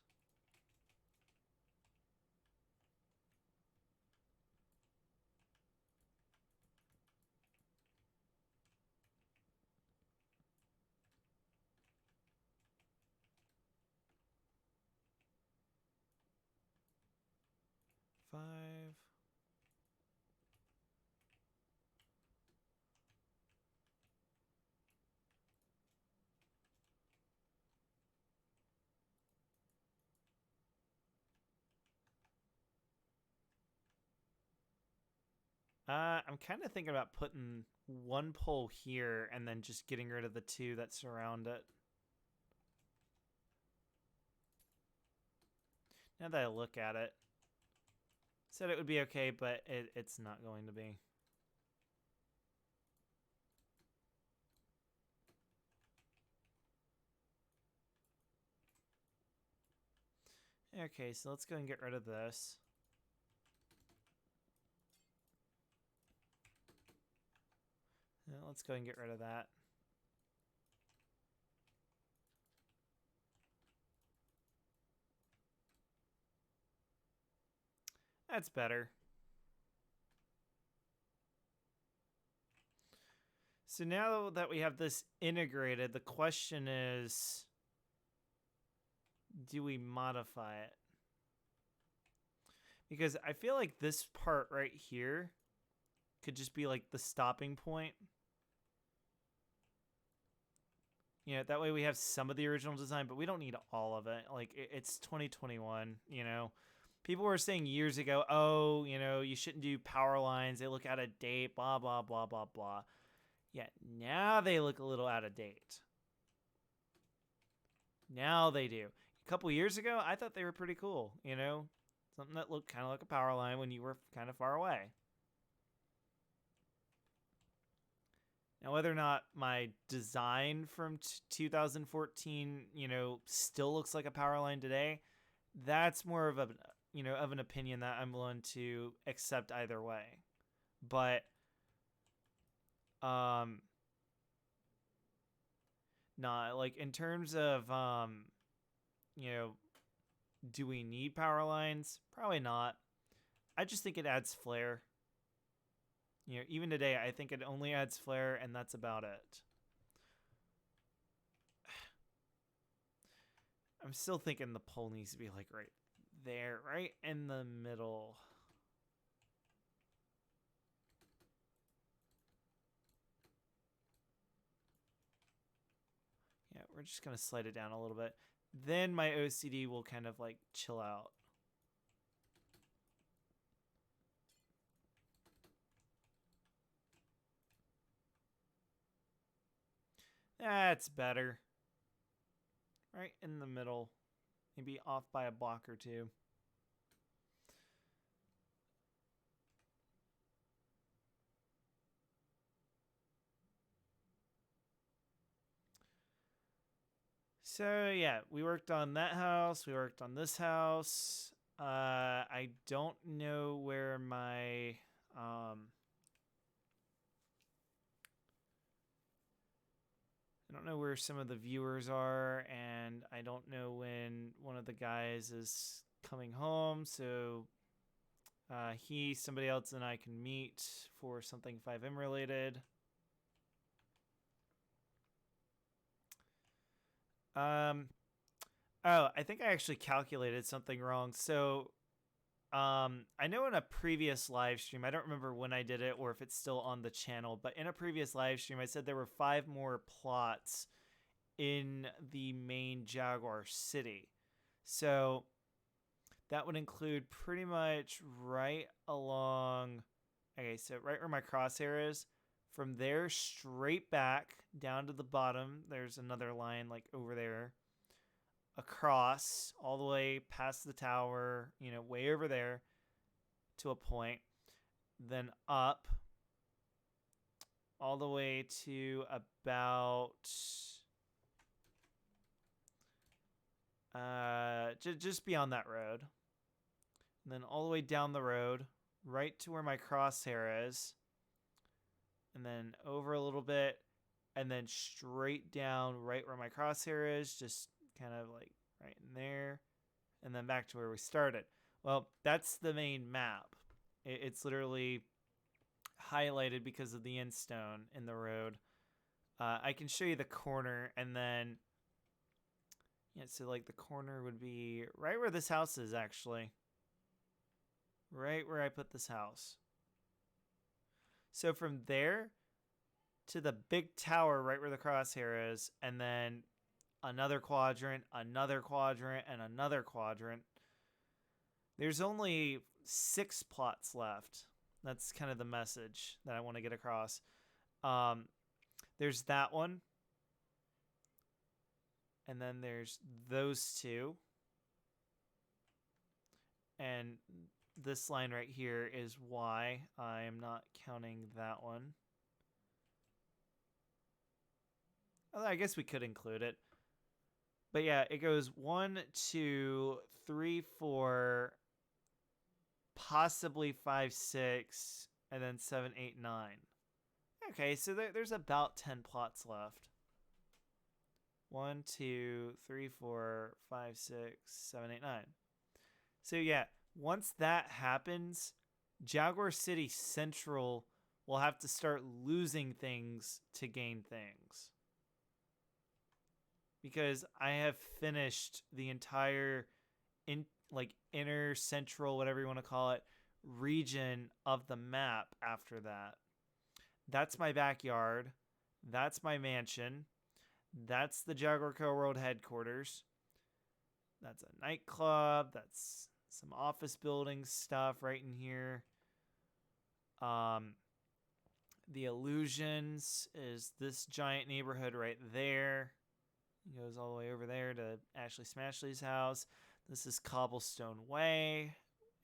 Five. I'm kind of thinking about putting one pole here and then just getting rid of the two that surround it. Now that I look at it, said it would be okay, but it's not going to be. Okay, so let's go and get rid of this. Let's go and get rid of that. That's better. So now that we have this integrated, the question is, do we modify it? Because I feel like this part right here could just be like the stopping point. You know, that way we have some of the original design, but we don't need all of it. Like, it's 2021, you know. People were saying years ago, oh, you know, you shouldn't do power lines. They look out of date, blah, blah, blah, blah, blah. Yeah, now they look a little out of date. Now they do. A couple years ago, I thought they were pretty cool, you know. Something that looked kind of like a power line when you were kind of far away. Now, whether or not my design from 2014, you know, still looks like a power line today, that's more of a, you know, of an opinion that I'm willing to accept either way. But, nah, like in terms of, you know, do we need power lines? Probably not. I just think it adds flair. You know, even today, I think it only adds flair, and that's about it. I'm still thinking the pole needs to be like right there, right in the middle. Yeah, we're just going to slide it down a little bit. Then my OCD will kind of like chill out. That's better. Right in the middle. Maybe off by a block or two. So yeah, we worked on that house. We worked on this house. I don't know where my I don't know where some of the viewers are, and I don't know when one of the guys is coming home. So somebody else, and I can meet for something 5M related. Oh, I think I actually calculated something wrong. So I know in a previous live stream, I don't remember when I did it or if it's still on the channel, but in a previous live stream, I said there were 5 more plots in the main Jaguar city. So that would include pretty much right along, okay, so right where my crosshair is, from there straight back down to the bottom, there's another line like over there, across all the way past the tower, you know, way over there to a point, then up all the way to about Just beyond that road. And then all the way down the road, right to where my crosshair is. And then over a little bit, and then straight down right where my crosshair is, just kind of like right in there, and then back to where we started. Well, that's the main map. It's literally highlighted because of the end stone in the road. I can show you the corner, and then yeah, so like the corner would be right where this house is, actually. Right where I put this house. So from there to the big tower right where the crosshair is, and then another quadrant, and another quadrant. There's only 6 plots left. That's kind of the message that I want to get across. There's that one. And then there's those two. And this line right here is why I am not counting that one. Although I guess we could include it. But yeah, it goes 1, 2, 3, 4, possibly 5, 6, and then 7, 8, 9. Okay, so there's about 10 plots left. 1, 2, 3, 4, 5, 6, 7, 8, 9. So yeah, once that happens, Jaguar City Central will have to start losing things to gain things. Because I have finished the entire inner central, whatever you want to call it, region of the map after that. That's my backyard. That's my mansion. That's the Jaguar Co. World headquarters. That's a nightclub. That's some office building stuff right in here. The Illusions is this giant neighborhood right there. It goes all the way over there to Ashley Smashley's house. This is Cobblestone Way.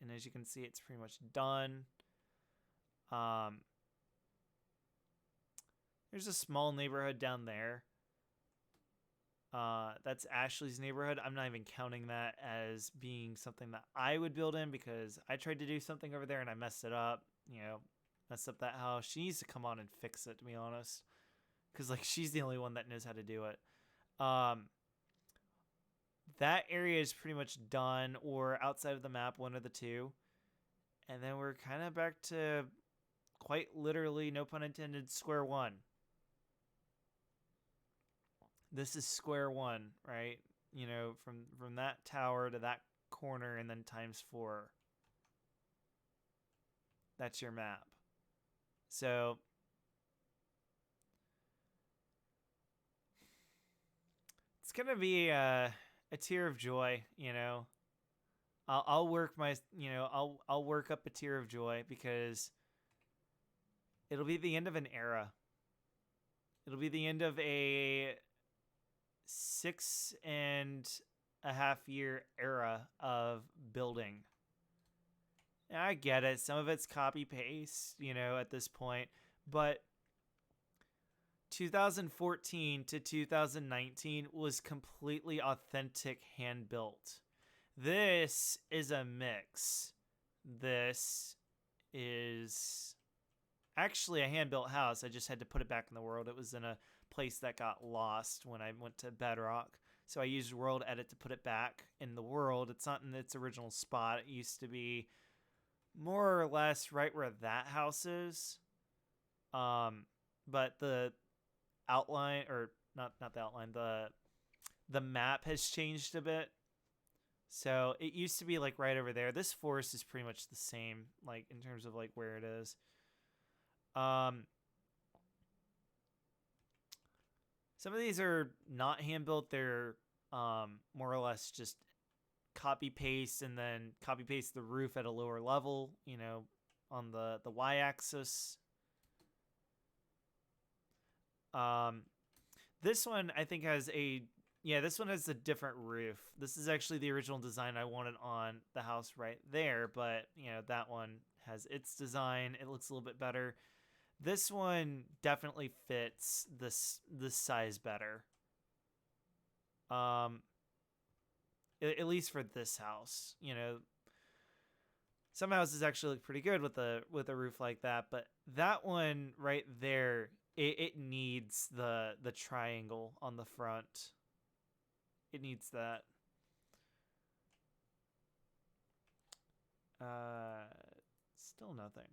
And as you can see, it's pretty much done. There's a small neighborhood down there. That's Ashley's neighborhood. I'm not even counting that as being something that I would build in because I tried to do something over there and I messed it up. Messed up that house. She needs to come on and fix it, to be honest. Because she's the only one that knows how to do it. That area is pretty much done, or outside of the map, one of the two. And then we're kind of back to quite literally, no pun intended, square one. This is square one, right? From that tower to that corner and then times 4. That's your map. So it's gonna be a tear of joy, I'll work my, I'll work up a tear of joy because it'll be the end of an era. It'll be the end of a 6.5 year era of building. And I get it. Some of it's copy paste, at this point, but 2014 to 2019 was completely authentic hand built. This is a mix. This is actually a hand built house. I just had to put it back in the world. It was in a place that got lost when I went to Bedrock. So I used World Edit to put it back in the world. It's not in its original spot. It used to be more or less right where that house is. But the outline, or not the outline, the map has changed a bit. So it used to be right over there. This forest is pretty much the same, in terms of where it is. Some of these are not hand built. They're more or less just copy paste and then copy paste the roof at a lower level, on the y-axis. This one I think has this one has a different roof. This is actually the original design I wanted on the house right there, but that one has its design. It looks a little bit better. This one definitely fits this size better. at least for this house. You know, some houses actually look pretty good with a roof like that, but that one right there, it needs the triangle on the front. It needs that. Still nothing.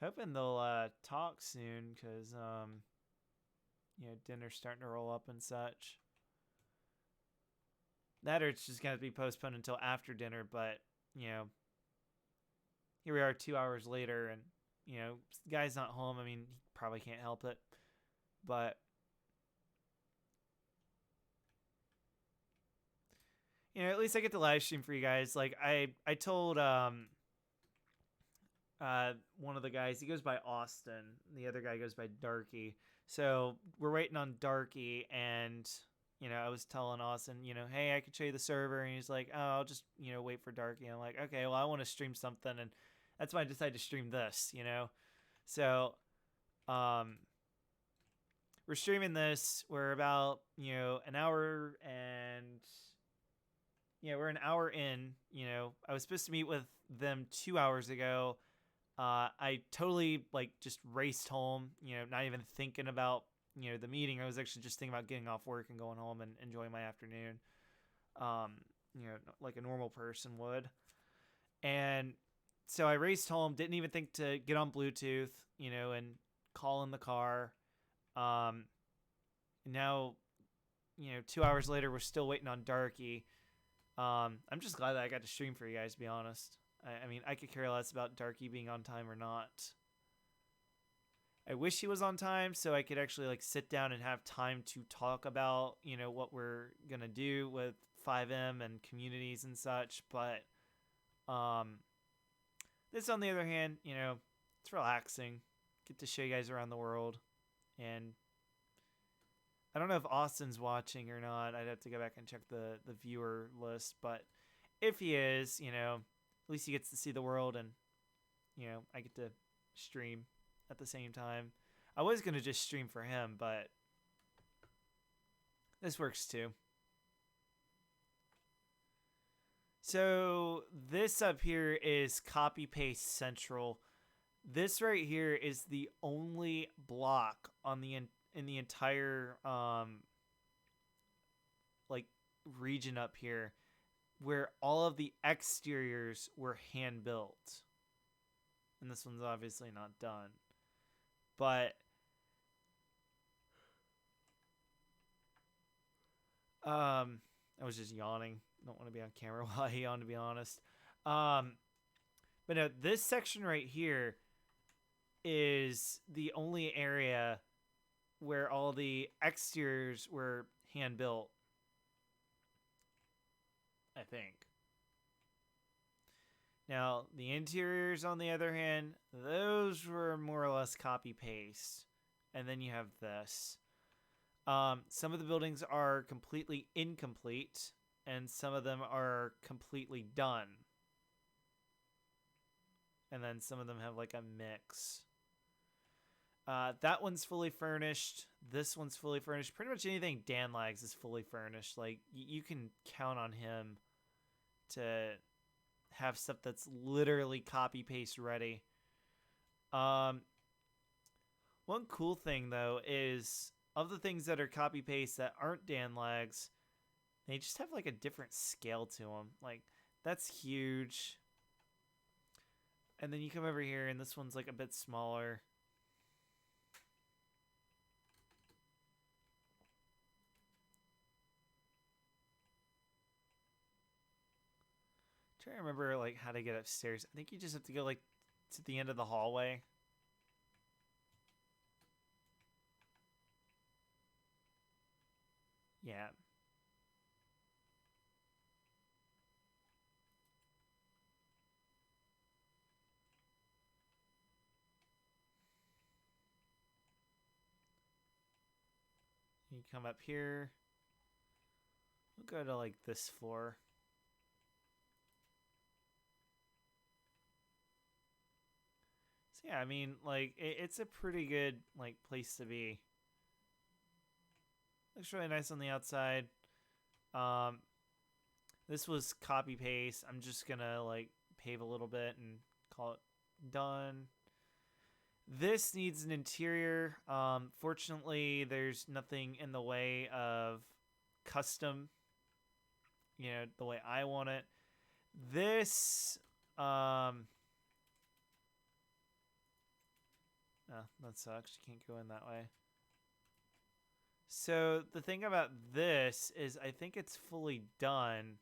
Hoping they'll talk soon, because you know, dinner's starting to roll up and such. That or it's just gonna be postponed until after dinner, but you know, here we are 2 hours later, and you know, the guy's not home. I mean, he probably can't help it, but you know, at least I get to live stream for you guys. Like I told one of the guys, he goes by Austin, the other guy goes by Darky. So we're waiting on Darky, and you know, I was telling Austin, you know, hey, I could show you the server, and he's like, oh, I'll just, you know, wait for Darky. And I'm like, okay, well, I want to stream something, and that's why I decided to stream this, you know. So we're streaming this. We're about, you know, an hour, and yeah, we're an hour in. You know, I was supposed to meet with them 2 hours ago. I totally like just raced home, you know, not even thinking about, you know, the meeting. I was actually just thinking about getting off work and going home and enjoying my afternoon, you know, like a normal person would. And so I raced home, didn't even think to get on Bluetooth, you know, and call in the car. Now, you know, 2 hours later, we're still waiting on Darky. I'm just glad that I got to stream for you guys, to be honest. I mean, I could care less about Darky being on time or not. I wish he was on time so I could actually like sit down and have time to talk about, you know, what we're going to do with 5M and communities and such. But this, on the other hand, you know, it's relaxing. Get to show you guys around the world. And I don't know if Austin's watching or not. I'd have to go back and check the viewer list. But if he is, you know, at least he gets to see the world, and you know, I get to stream at the same time. I was gonna just stream for him, but this works too. So this up here is copy paste central. This right here is the only block on the in the entire like region up here where all of the exteriors were hand built. And this one's obviously not done. But I was just yawning. Don't want to be on camera while I yawn, to be honest. But no, this section right here is the only area where all the exteriors were hand built, I think. Now, the interiors, on the other hand, those were more or less copy-paste. And then you have this. Some of the buildings are completely incomplete, and some of them are completely done. And then some of them have like a mix. That one's fully furnished. This one's fully furnished. Pretty much anything Dan Lags is fully furnished. Like, you can count on him to have stuff that's literally copy paste ready. One cool thing though is, of the things that are copy paste that aren't Dan Lags, they just have like a different scale to them. Like, that's huge. And then you come over here and this one's like a bit smaller. Trying to remember like how to get upstairs. I think you just have to go like to the end of the hallway. Yeah. You come up here. We'll go to like this floor. So yeah, I mean, like, it's a pretty good like place to be. Looks really nice on the outside. This was copy paste. I'm just gonna like pave a little bit and call it done. This needs an interior. Fortunately, there's nothing in the way of custom, the way I want it. This, that sucks. You can't go in that way. So the thing about this is I think it's fully done,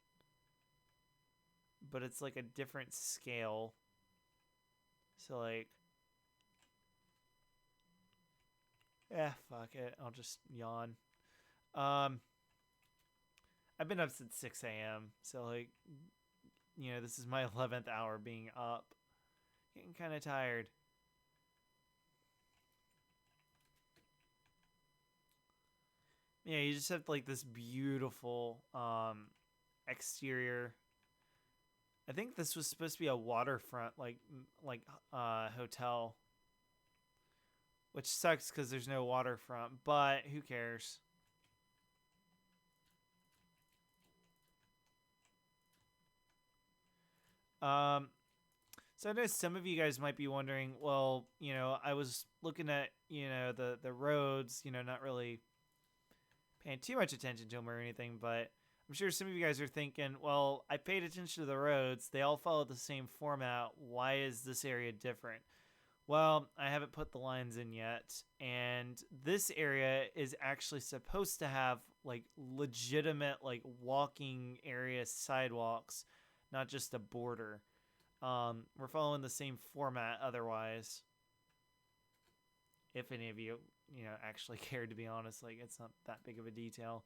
but it's like a different scale. So like, fuck it. I'll just yawn. I've been up since 6 a.m. So like, this is my 11th hour being up. Getting kind of tired. Yeah, you just have like this beautiful exterior. I think this was supposed to be a waterfront hotel, which sucks because there's no waterfront, but who cares? So I know some of you guys might be wondering, well, I was looking at, the roads, not really paying too much attention to them or anything, but I'm sure some of you guys are thinking, well, I paid attention to the roads. They all follow the same format. Why is this area different? Well, I haven't put the lines in yet, and this area is actually supposed to have like legitimate like walking area sidewalks, not just a border. We're following the same format otherwise. If any of you, actually cared, to be honest, like it's not that big of a detail.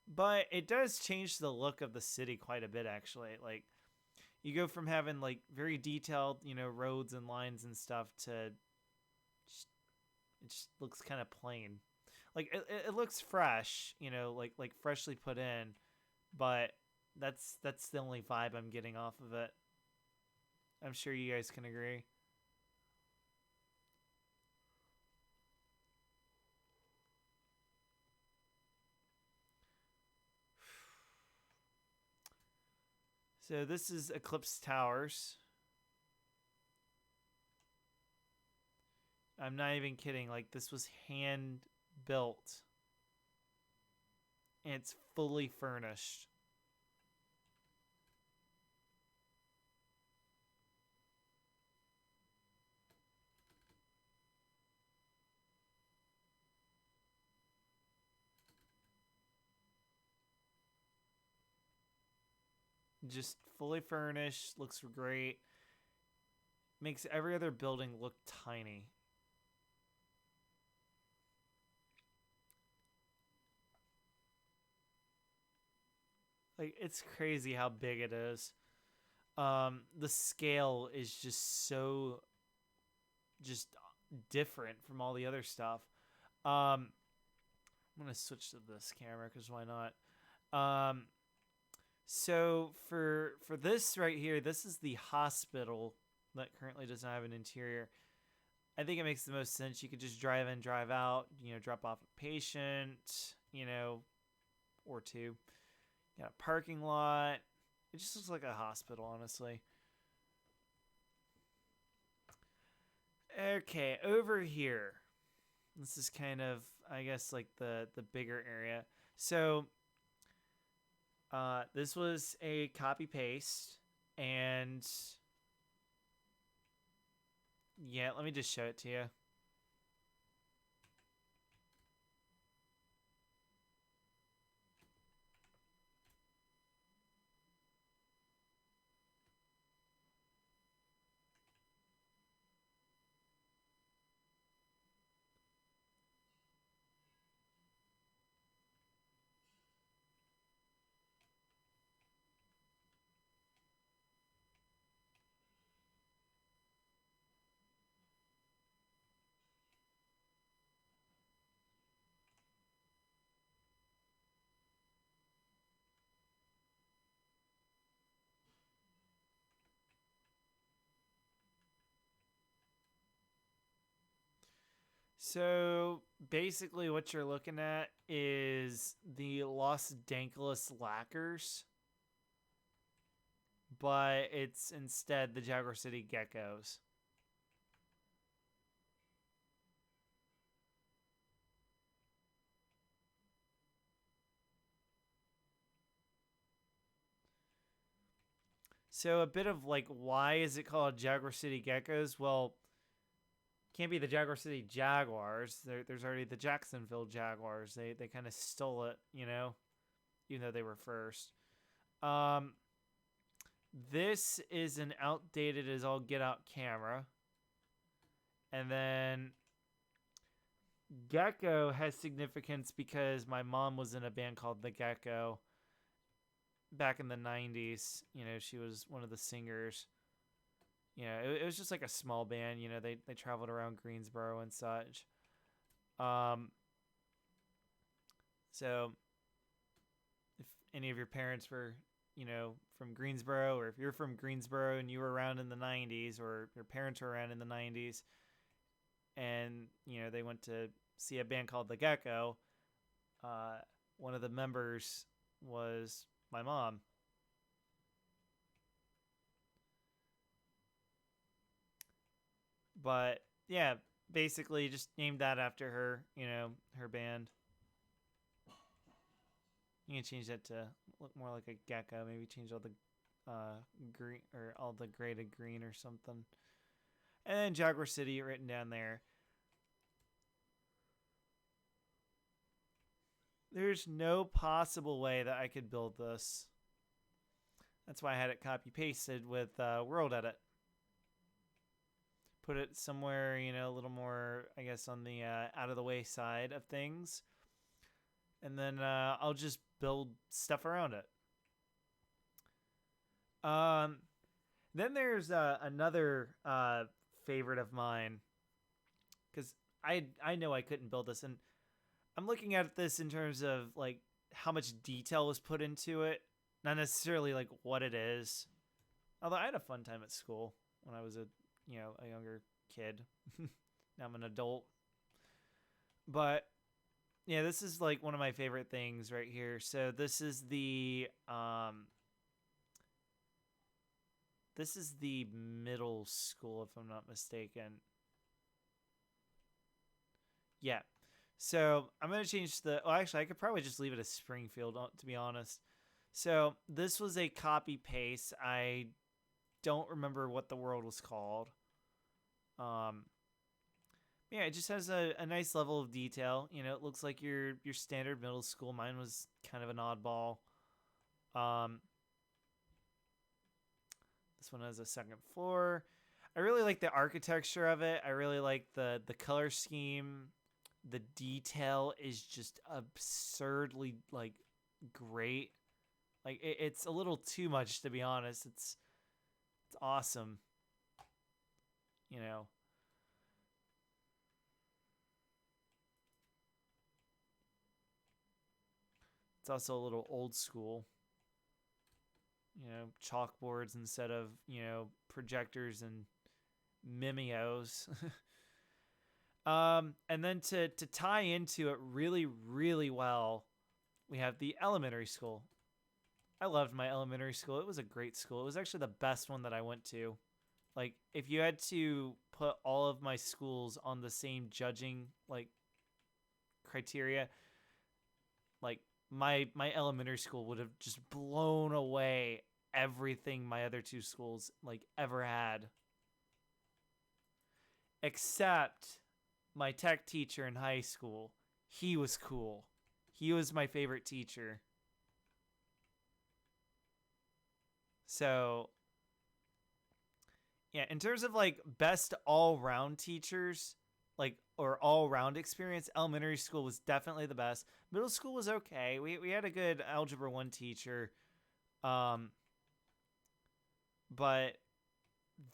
But it does change the look of the city quite a bit, actually. Like, you go from having like very detailed, roads and lines and stuff to it just looks kind of plain. Like it looks fresh, like freshly put in, but that's the only vibe I'm getting off of it. I'm sure you guys can agree. So this is Eclipse Towers. I'm not even kidding. Like, this was hand built. And it's fully furnished. Just fully furnished. Looks great. Makes every other building look tiny. Like, it's crazy how big it is. The scale is just so different from all the other stuff. I'm gonna switch to this camera because why not? So for this right here, this is the hospital that currently does not have an interior. I think it makes the most sense. You could just drive in, drive out, drop off a patient, or two. Got a parking lot. It just looks like a hospital, honestly. Okay, over here. This is kind of, I guess, like the bigger area. So this was a copy paste, and yeah, let me just show it to you. So basically, what you're looking at is the Los Dangelos lacquers. but it's instead the Jaguar City Geckos. So a bit of like, why is it called Jaguar City Geckos? Well, can't be the Jaguar City Jaguars. There's already the Jacksonville Jaguars. They kind of stole it, even though they were first. Um, this is an outdated as all get out camera, and then Gecko has significance because my mom was in a band called the Gecko back in the 90s. She was one of the singers. It was just like a small band. They traveled around Greensboro and such. Um, so if any of your parents were, from Greensboro, or if you're from Greensboro and you were around in the 90s, or your parents were around in the 90s, and, they went to see a band called the Gecko, one of the members was my mom. But yeah, basically just named that after her, her band. You can change that to look more like a gecko. Maybe change all the green, or all the gray to green or something. And then Jaguar City written down there. There's no possible way that I could build this. That's why I had it copy pasted with World Edit. Put it somewhere, a little more, I guess, on the out of the way side of things. And then I'll just build stuff around it. Then there's another favorite of mine, because I know I couldn't build this, and I'm looking at this in terms of like how much detail was put into it, not necessarily like what it is. Although I had a fun time at school when I was a younger kid. Now I'm an adult, but yeah, this is like one of my favorite things right here. So this is the middle school, if I'm not mistaken. Yeah. So I'm going to change actually, I could probably just leave it as Springfield, to be honest. So this was a copy paste. I don't remember what the world was called. Yeah, it just has a nice level of detail. It looks like your standard middle school. Mine was kind of an oddball. This one has a second floor. I really like the architecture of it. I really like the color scheme. The detail is just absurdly like great. Like it's a little too much, to be honest. It's awesome. It's also a little old school. Chalkboards instead of, projectors and Mimeos. And then to tie into it really, really well, we have the elementary school. I loved my elementary school. It was a great school. It was actually the best one that I went to. Like, if you had to put all of my schools on the same judging, like, criteria, like, my elementary school would have just blown away everything my other two schools, like, ever had. Except my tech teacher in high school. He was cool. He was my favorite teacher. So, yeah, in terms of like best all-round teachers, like, or all-round experience, elementary school was definitely the best. Middle school was okay. We had a good algebra 1 teacher. But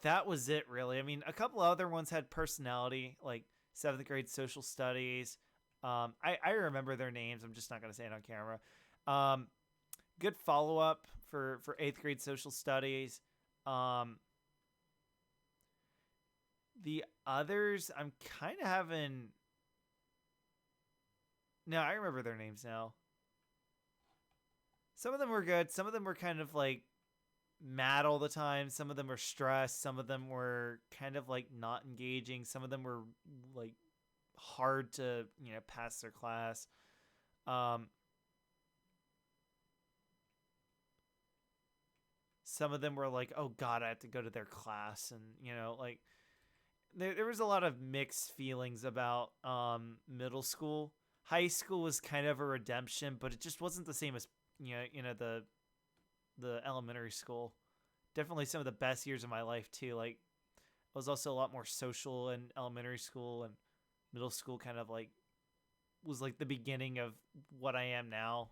that was it, really. I mean, a couple other ones had personality, like 7th grade social studies. I remember their names. I'm just not going to say it on camera. Good follow-up for 8th grade social studies. The others, I'm kind of having... No, I remember their names now. Some of them were good. Some of them were kind of like mad all the time. Some of them were stressed. Some of them were kind of like not engaging. Some of them were like hard to, pass their class. Um, some of them were like, oh God, I have to go to their class. And, like there was a lot of mixed feelings about middle school. High school was kind of a redemption, but it just wasn't the same as, the elementary school. Definitely some of the best years of my life too. Like I was also a lot more social in elementary school, and middle school kind of like was like the beginning of what I am now.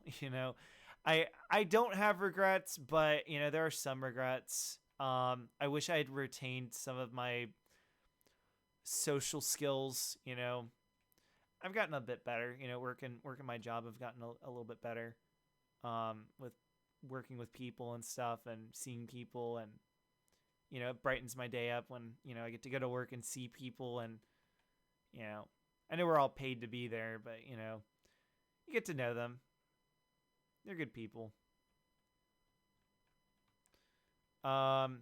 I don't have regrets, but there are some regrets. I wish I had retained some of my social skills. I've gotten a bit better. Working my job, I've gotten a little bit better. With working with people and stuff, and seeing people, and it brightens my day up when I get to go to work and see people, and I know we're all paid to be there, but you get to know them. They're good people. Um,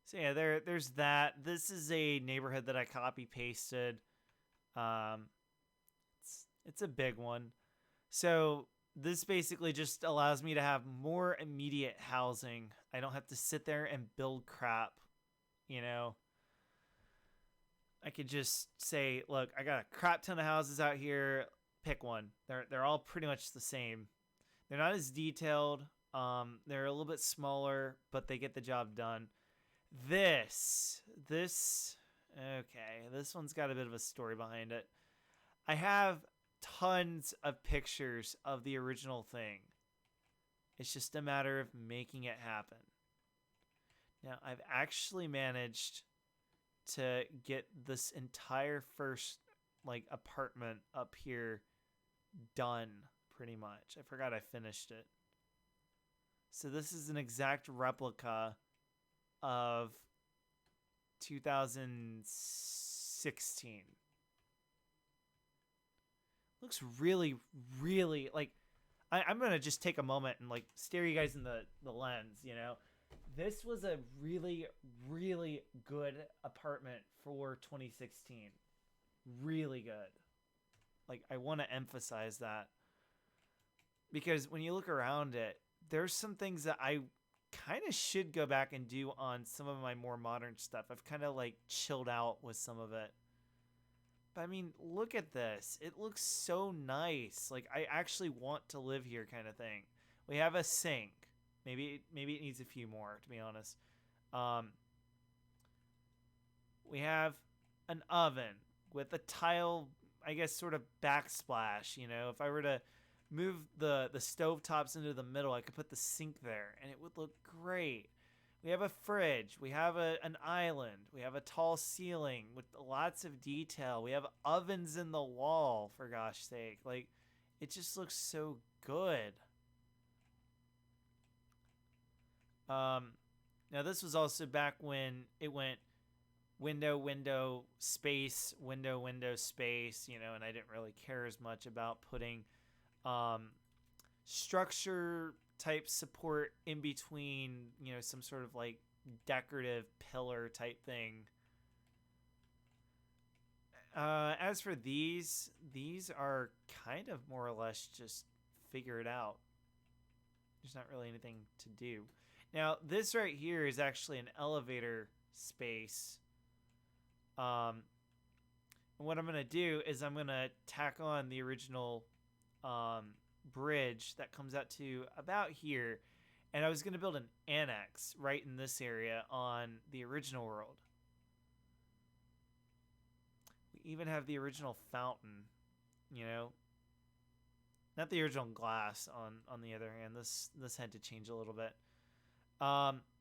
so yeah, there's that. This is a neighborhood that I copy pasted. Um, it's a big one. So this basically just allows me to have more immediate housing. I don't have to sit there and build crap, you know. I could just say, look, I got a crap ton of houses out here. Pick one. They're all pretty much the same. They're not as detailed. They're a little bit smaller, but they get the job done. This okay. This one's got a bit of a story behind it. I have tons of pictures of the original thing. It's just a matter of making it happen. Now, I've actually managed to get this entire first like apartment up here done pretty much. I forgot I finished it. So this is an exact replica of 2016. Looks really, really like I'm gonna just take a moment and like stare you guys in the lens. This was a really, really good apartment for 2016. Really good. Like I want to emphasize that because when you look around it, there's some things that I kind of should go back and do on some of my more modern stuff. I've kind of like chilled out with some of it. But I mean, look at this. It looks so nice. Like I actually want to live here kind of thing. We have a sink. Maybe it needs a few more, to be honest. Um, we have an oven with a tile, I guess, sort of backsplash. If I were to move the stove tops into the middle, I could put the sink there, and it would look great. We have a fridge. We have an island. We have a tall ceiling with lots of detail. We have ovens in the wall, for gosh sake. Like, it just looks so good. Now this was also back when it went window, space, window, space, and I didn't really care as much about putting structure type support in between, some sort of like decorative pillar type thing. As for these are kind of more or less just figure it out. There's not really anything to do. Now, this right here is actually an elevator space. And what I'm going to do is I'm going to tack on the original bridge that comes out to about here. And I was going to build an annex right in this area on the original world. We even have the original fountain, Not the original glass on the other hand. This had to change a little bit.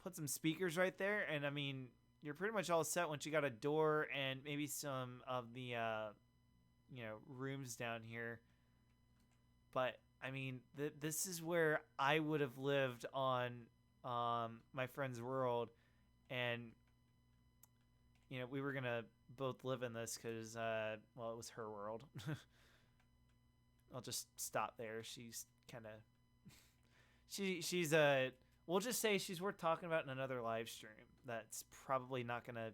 Put some speakers right there, and I mean, you're pretty much all set once you got a door and maybe some of the rooms down here. But I mean, this is where I would have lived on my friend's world, and we were gonna both live in this because it was her world. I'll just stop there. She's kind of she's a we'll just say she's worth talking about in another live stream. That's probably not gonna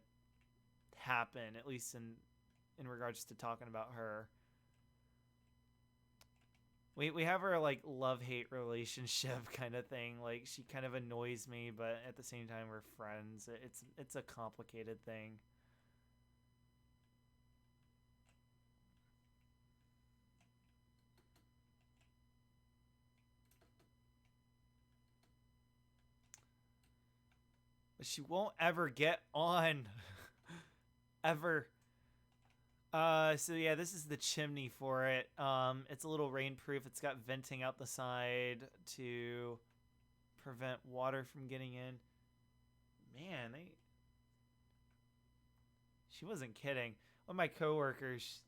happen, at least in regards to talking about her. We have our like love-hate relationship kind of thing. Like she kind of annoys me, but at the same time we're friends. It's a complicated thing. But she won't ever get on. Ever. So yeah, this is the chimney for it. It's a little rainproof. It's got venting out the side to prevent water from getting in. Man, she wasn't kidding. One of my coworkers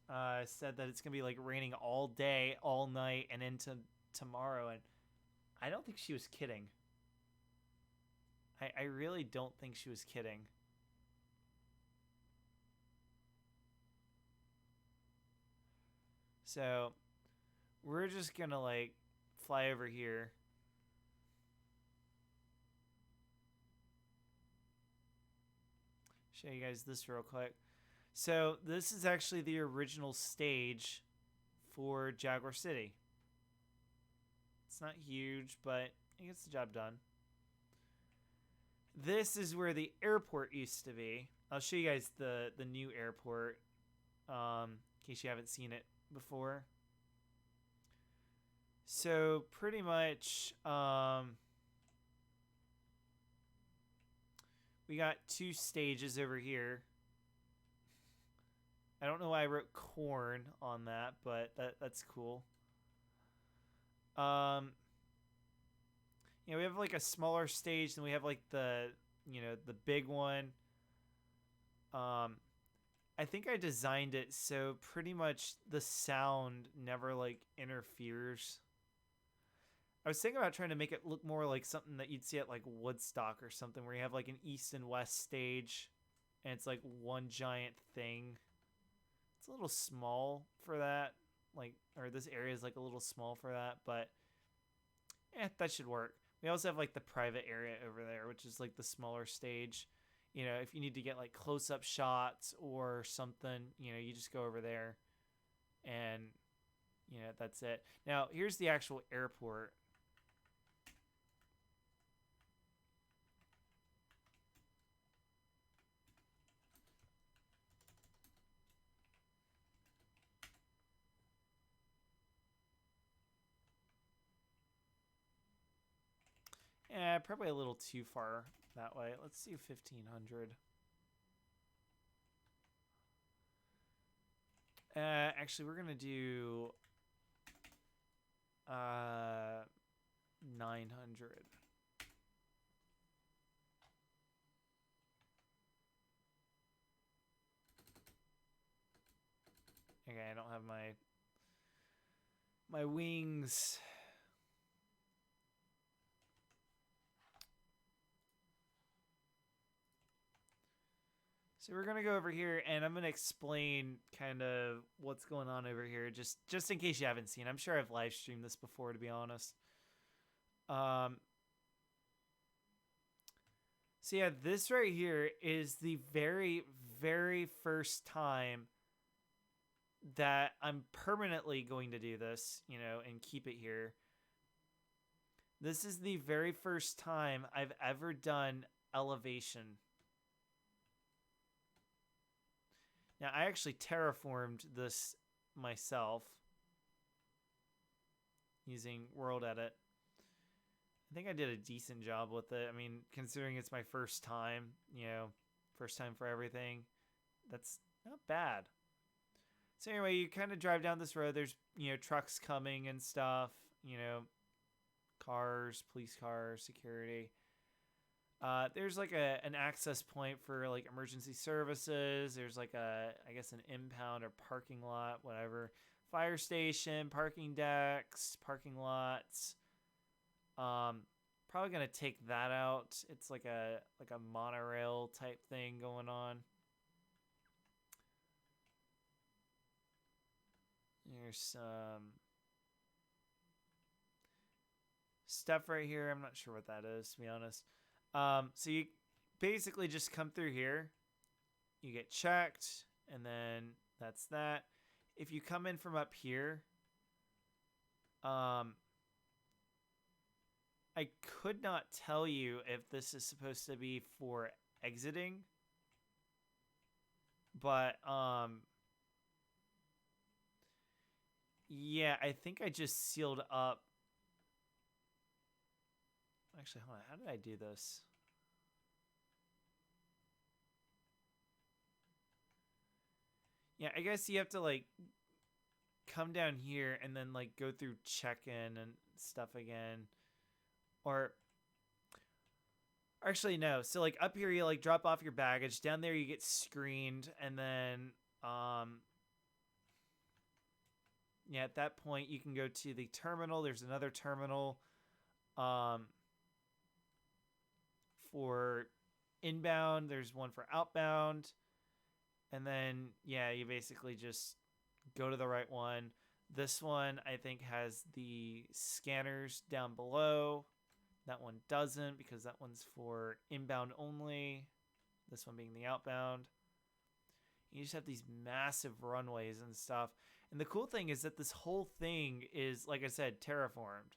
said that it's gonna be like raining all day, all night, and into tomorrow, and I don't think she was kidding. I really don't think she was kidding. So we're just gonna like fly over here. Show you guys this real quick. So this is actually the original stage for Jaguar City. It's not huge, but it gets the job done. This is where the airport used to be. I'll show you guys the new airport, in case you haven't seen it before. So pretty much, we got two stages over here. I don't know why I wrote corn on that, but that's cool. We have like a smaller stage, and we have like the big one. I think I designed it so pretty much the sound never like interferes. I was thinking about trying to make it look more like something that you'd see at like Woodstock or something, where you have like an east and west stage, and it's like one giant thing. It's a little small for that, or this area is like a little small for that, but that should work. We also have like the private area over there, which is like the smaller stage. If you need to get like close-up shots or something, you just go over there, and that's it. Now here's the actual airport. Yeah, probably a little too far that way. Let's see 1500. Actually, we're going to do 900. Okay, I don't have my wings. So we're going to go over here, and I'm going to explain kind of what's going on over here, just in case you haven't seen. I'm sure I've live streamed this before, to be honest. So yeah, this right here is the very, very first time that I'm permanently going to do this, and keep it here. This is the very first time I've ever done elevation. Now, I actually terraformed this myself using World Edit. I think I did a decent job with it. I mean, considering it's my first time, first time for everything, that's not bad. So anyway, you kind of drive down this road. There's, trucks coming and stuff, cars, police cars, security. There's like an access point for like emergency services. There's like I guess an impound or parking lot, whatever. Fire station, parking decks, parking lots. Probably gonna take that out. It's like a monorail type thing going on. There's some stuff right here. I'm not sure what that is, to be honest. So you basically just come through here. You get checked, and then that's that. If you come in from up here, I could not tell you if this is supposed to be for exiting, but yeah, I think I just sealed up. Actually, hold on. How did I do this? Yeah, I guess you have to like come down here and then like go through check-in and stuff again. Or actually no. So like up here you like drop off your baggage. Down there you get screened, and then yeah, at that point you can go to the terminal. There's another terminal for inbound. There's one for outbound. And then yeah, you basically just go to the right one. This one I think has the scanners down below. That one doesn't, because that one's for inbound only. This one being the outbound. You just have these massive runways and stuff. And the cool thing is that this whole thing is, like I said, terraformed.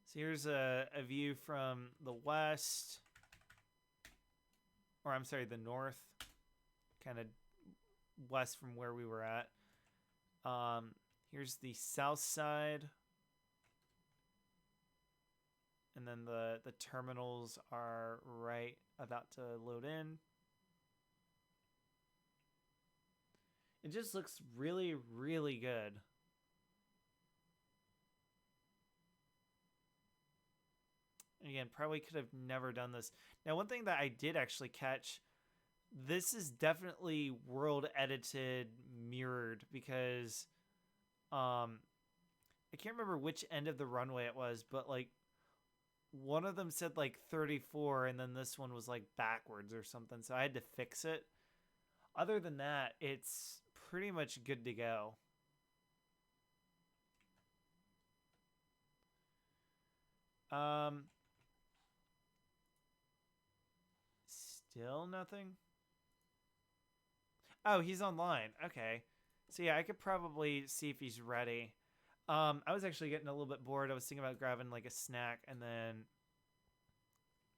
So here's a view from the west. Or I'm sorry, the north. Kind of west from where we were at. Here's the south side. And then the terminals are right about to load in. It just looks really, really good. Again, probably could have never done this. Now, one thing that I did actually catch, this is definitely world edited mirrored, because I can't remember which end of the runway it was, but like one of them said like 34 and then this one was like backwards or something, so I had to fix it. Other than that, it's pretty much good to go. Still nothing. Oh, he's online. Okay. So yeah, I could probably see if he's ready. I was actually getting a little bit bored. I was thinking about grabbing like a snack, and then,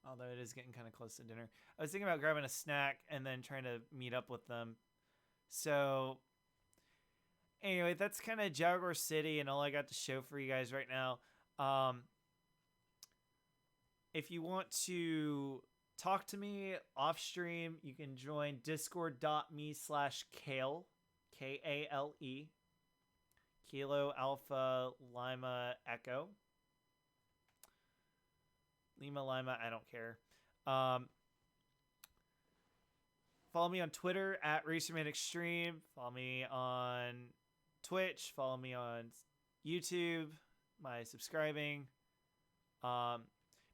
although it is getting kind of close to dinner, I was thinking about grabbing a snack and then trying to meet up with them. So anyway, that's kind of Jaguar City and all I got to show for you guys right now. If you want to talk to me off stream, you can join discord.me/Kale, Kale, Kilo Alpha Lima Echo. Lima Lima, I don't care. Follow me on Twitter at RacermanExtreme. Follow me on Twitch. Follow me on YouTube. My subscribing.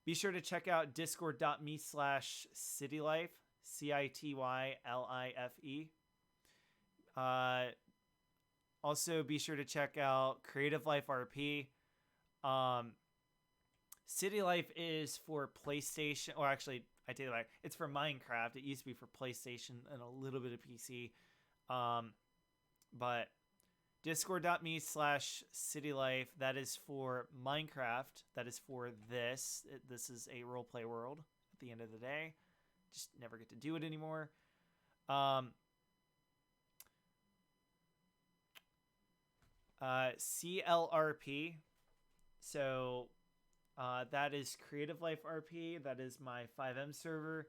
Be sure to check out discord.me/citylife, CITYLIFE. Also, be sure to check out Creative Life RP. City Life is for PlayStation, or actually, I take it back. It's for Minecraft. It used to be for PlayStation and a little bit of PC. But discord.me/citylife, that is for Minecraft. That is for this. This is a roleplay world at the end of the day. Just never get to do it anymore. CLRP. So that is Creative Life RP. That is my 5M server.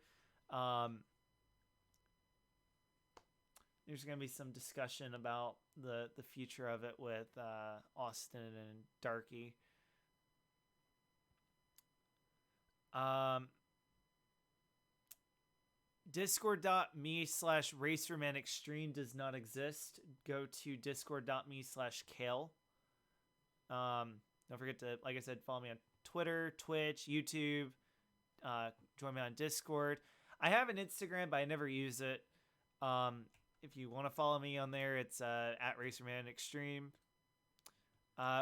There's going to be some discussion about the future of it with Austin and Darky. Discord.me/RacermanExtreme does not exist. Go to discord.me/Kale. Don't forget to, like I said, follow me on Twitter, Twitch, YouTube, Join me on Discord. I have an Instagram, but I never use it. If you want to follow me on there, it's at Racerman Extreme.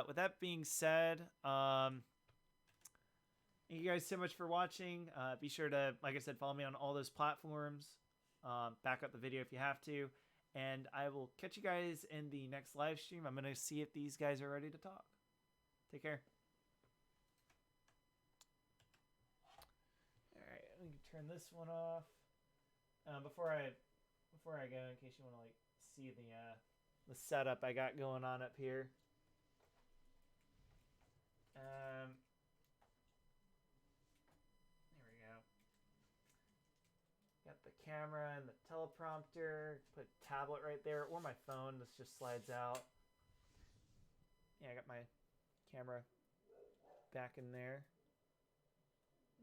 With that being said, thank you guys so much for watching. Be sure to, like I said, follow me on all those platforms. Back up the video if you have to. And I will catch you guys in the next live stream. I'm going to see if these guys are ready to talk. Take care. All right, let me turn this one off. Before I go, in case you want to like see the setup I got going on up here. There we go. Got the camera and the teleprompter. Put a tablet right there, or my phone. This just slides out. Yeah, I got my camera back in there.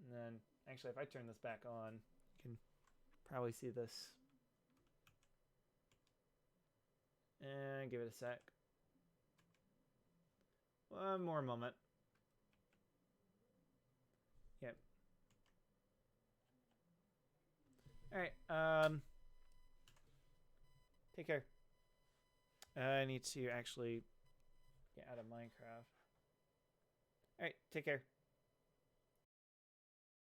And then, actually, if I turn this back on, you can probably see this. And give it a sec. One more moment. Yep. Alright, take care. I need to actually get out of Minecraft. Alright, take care.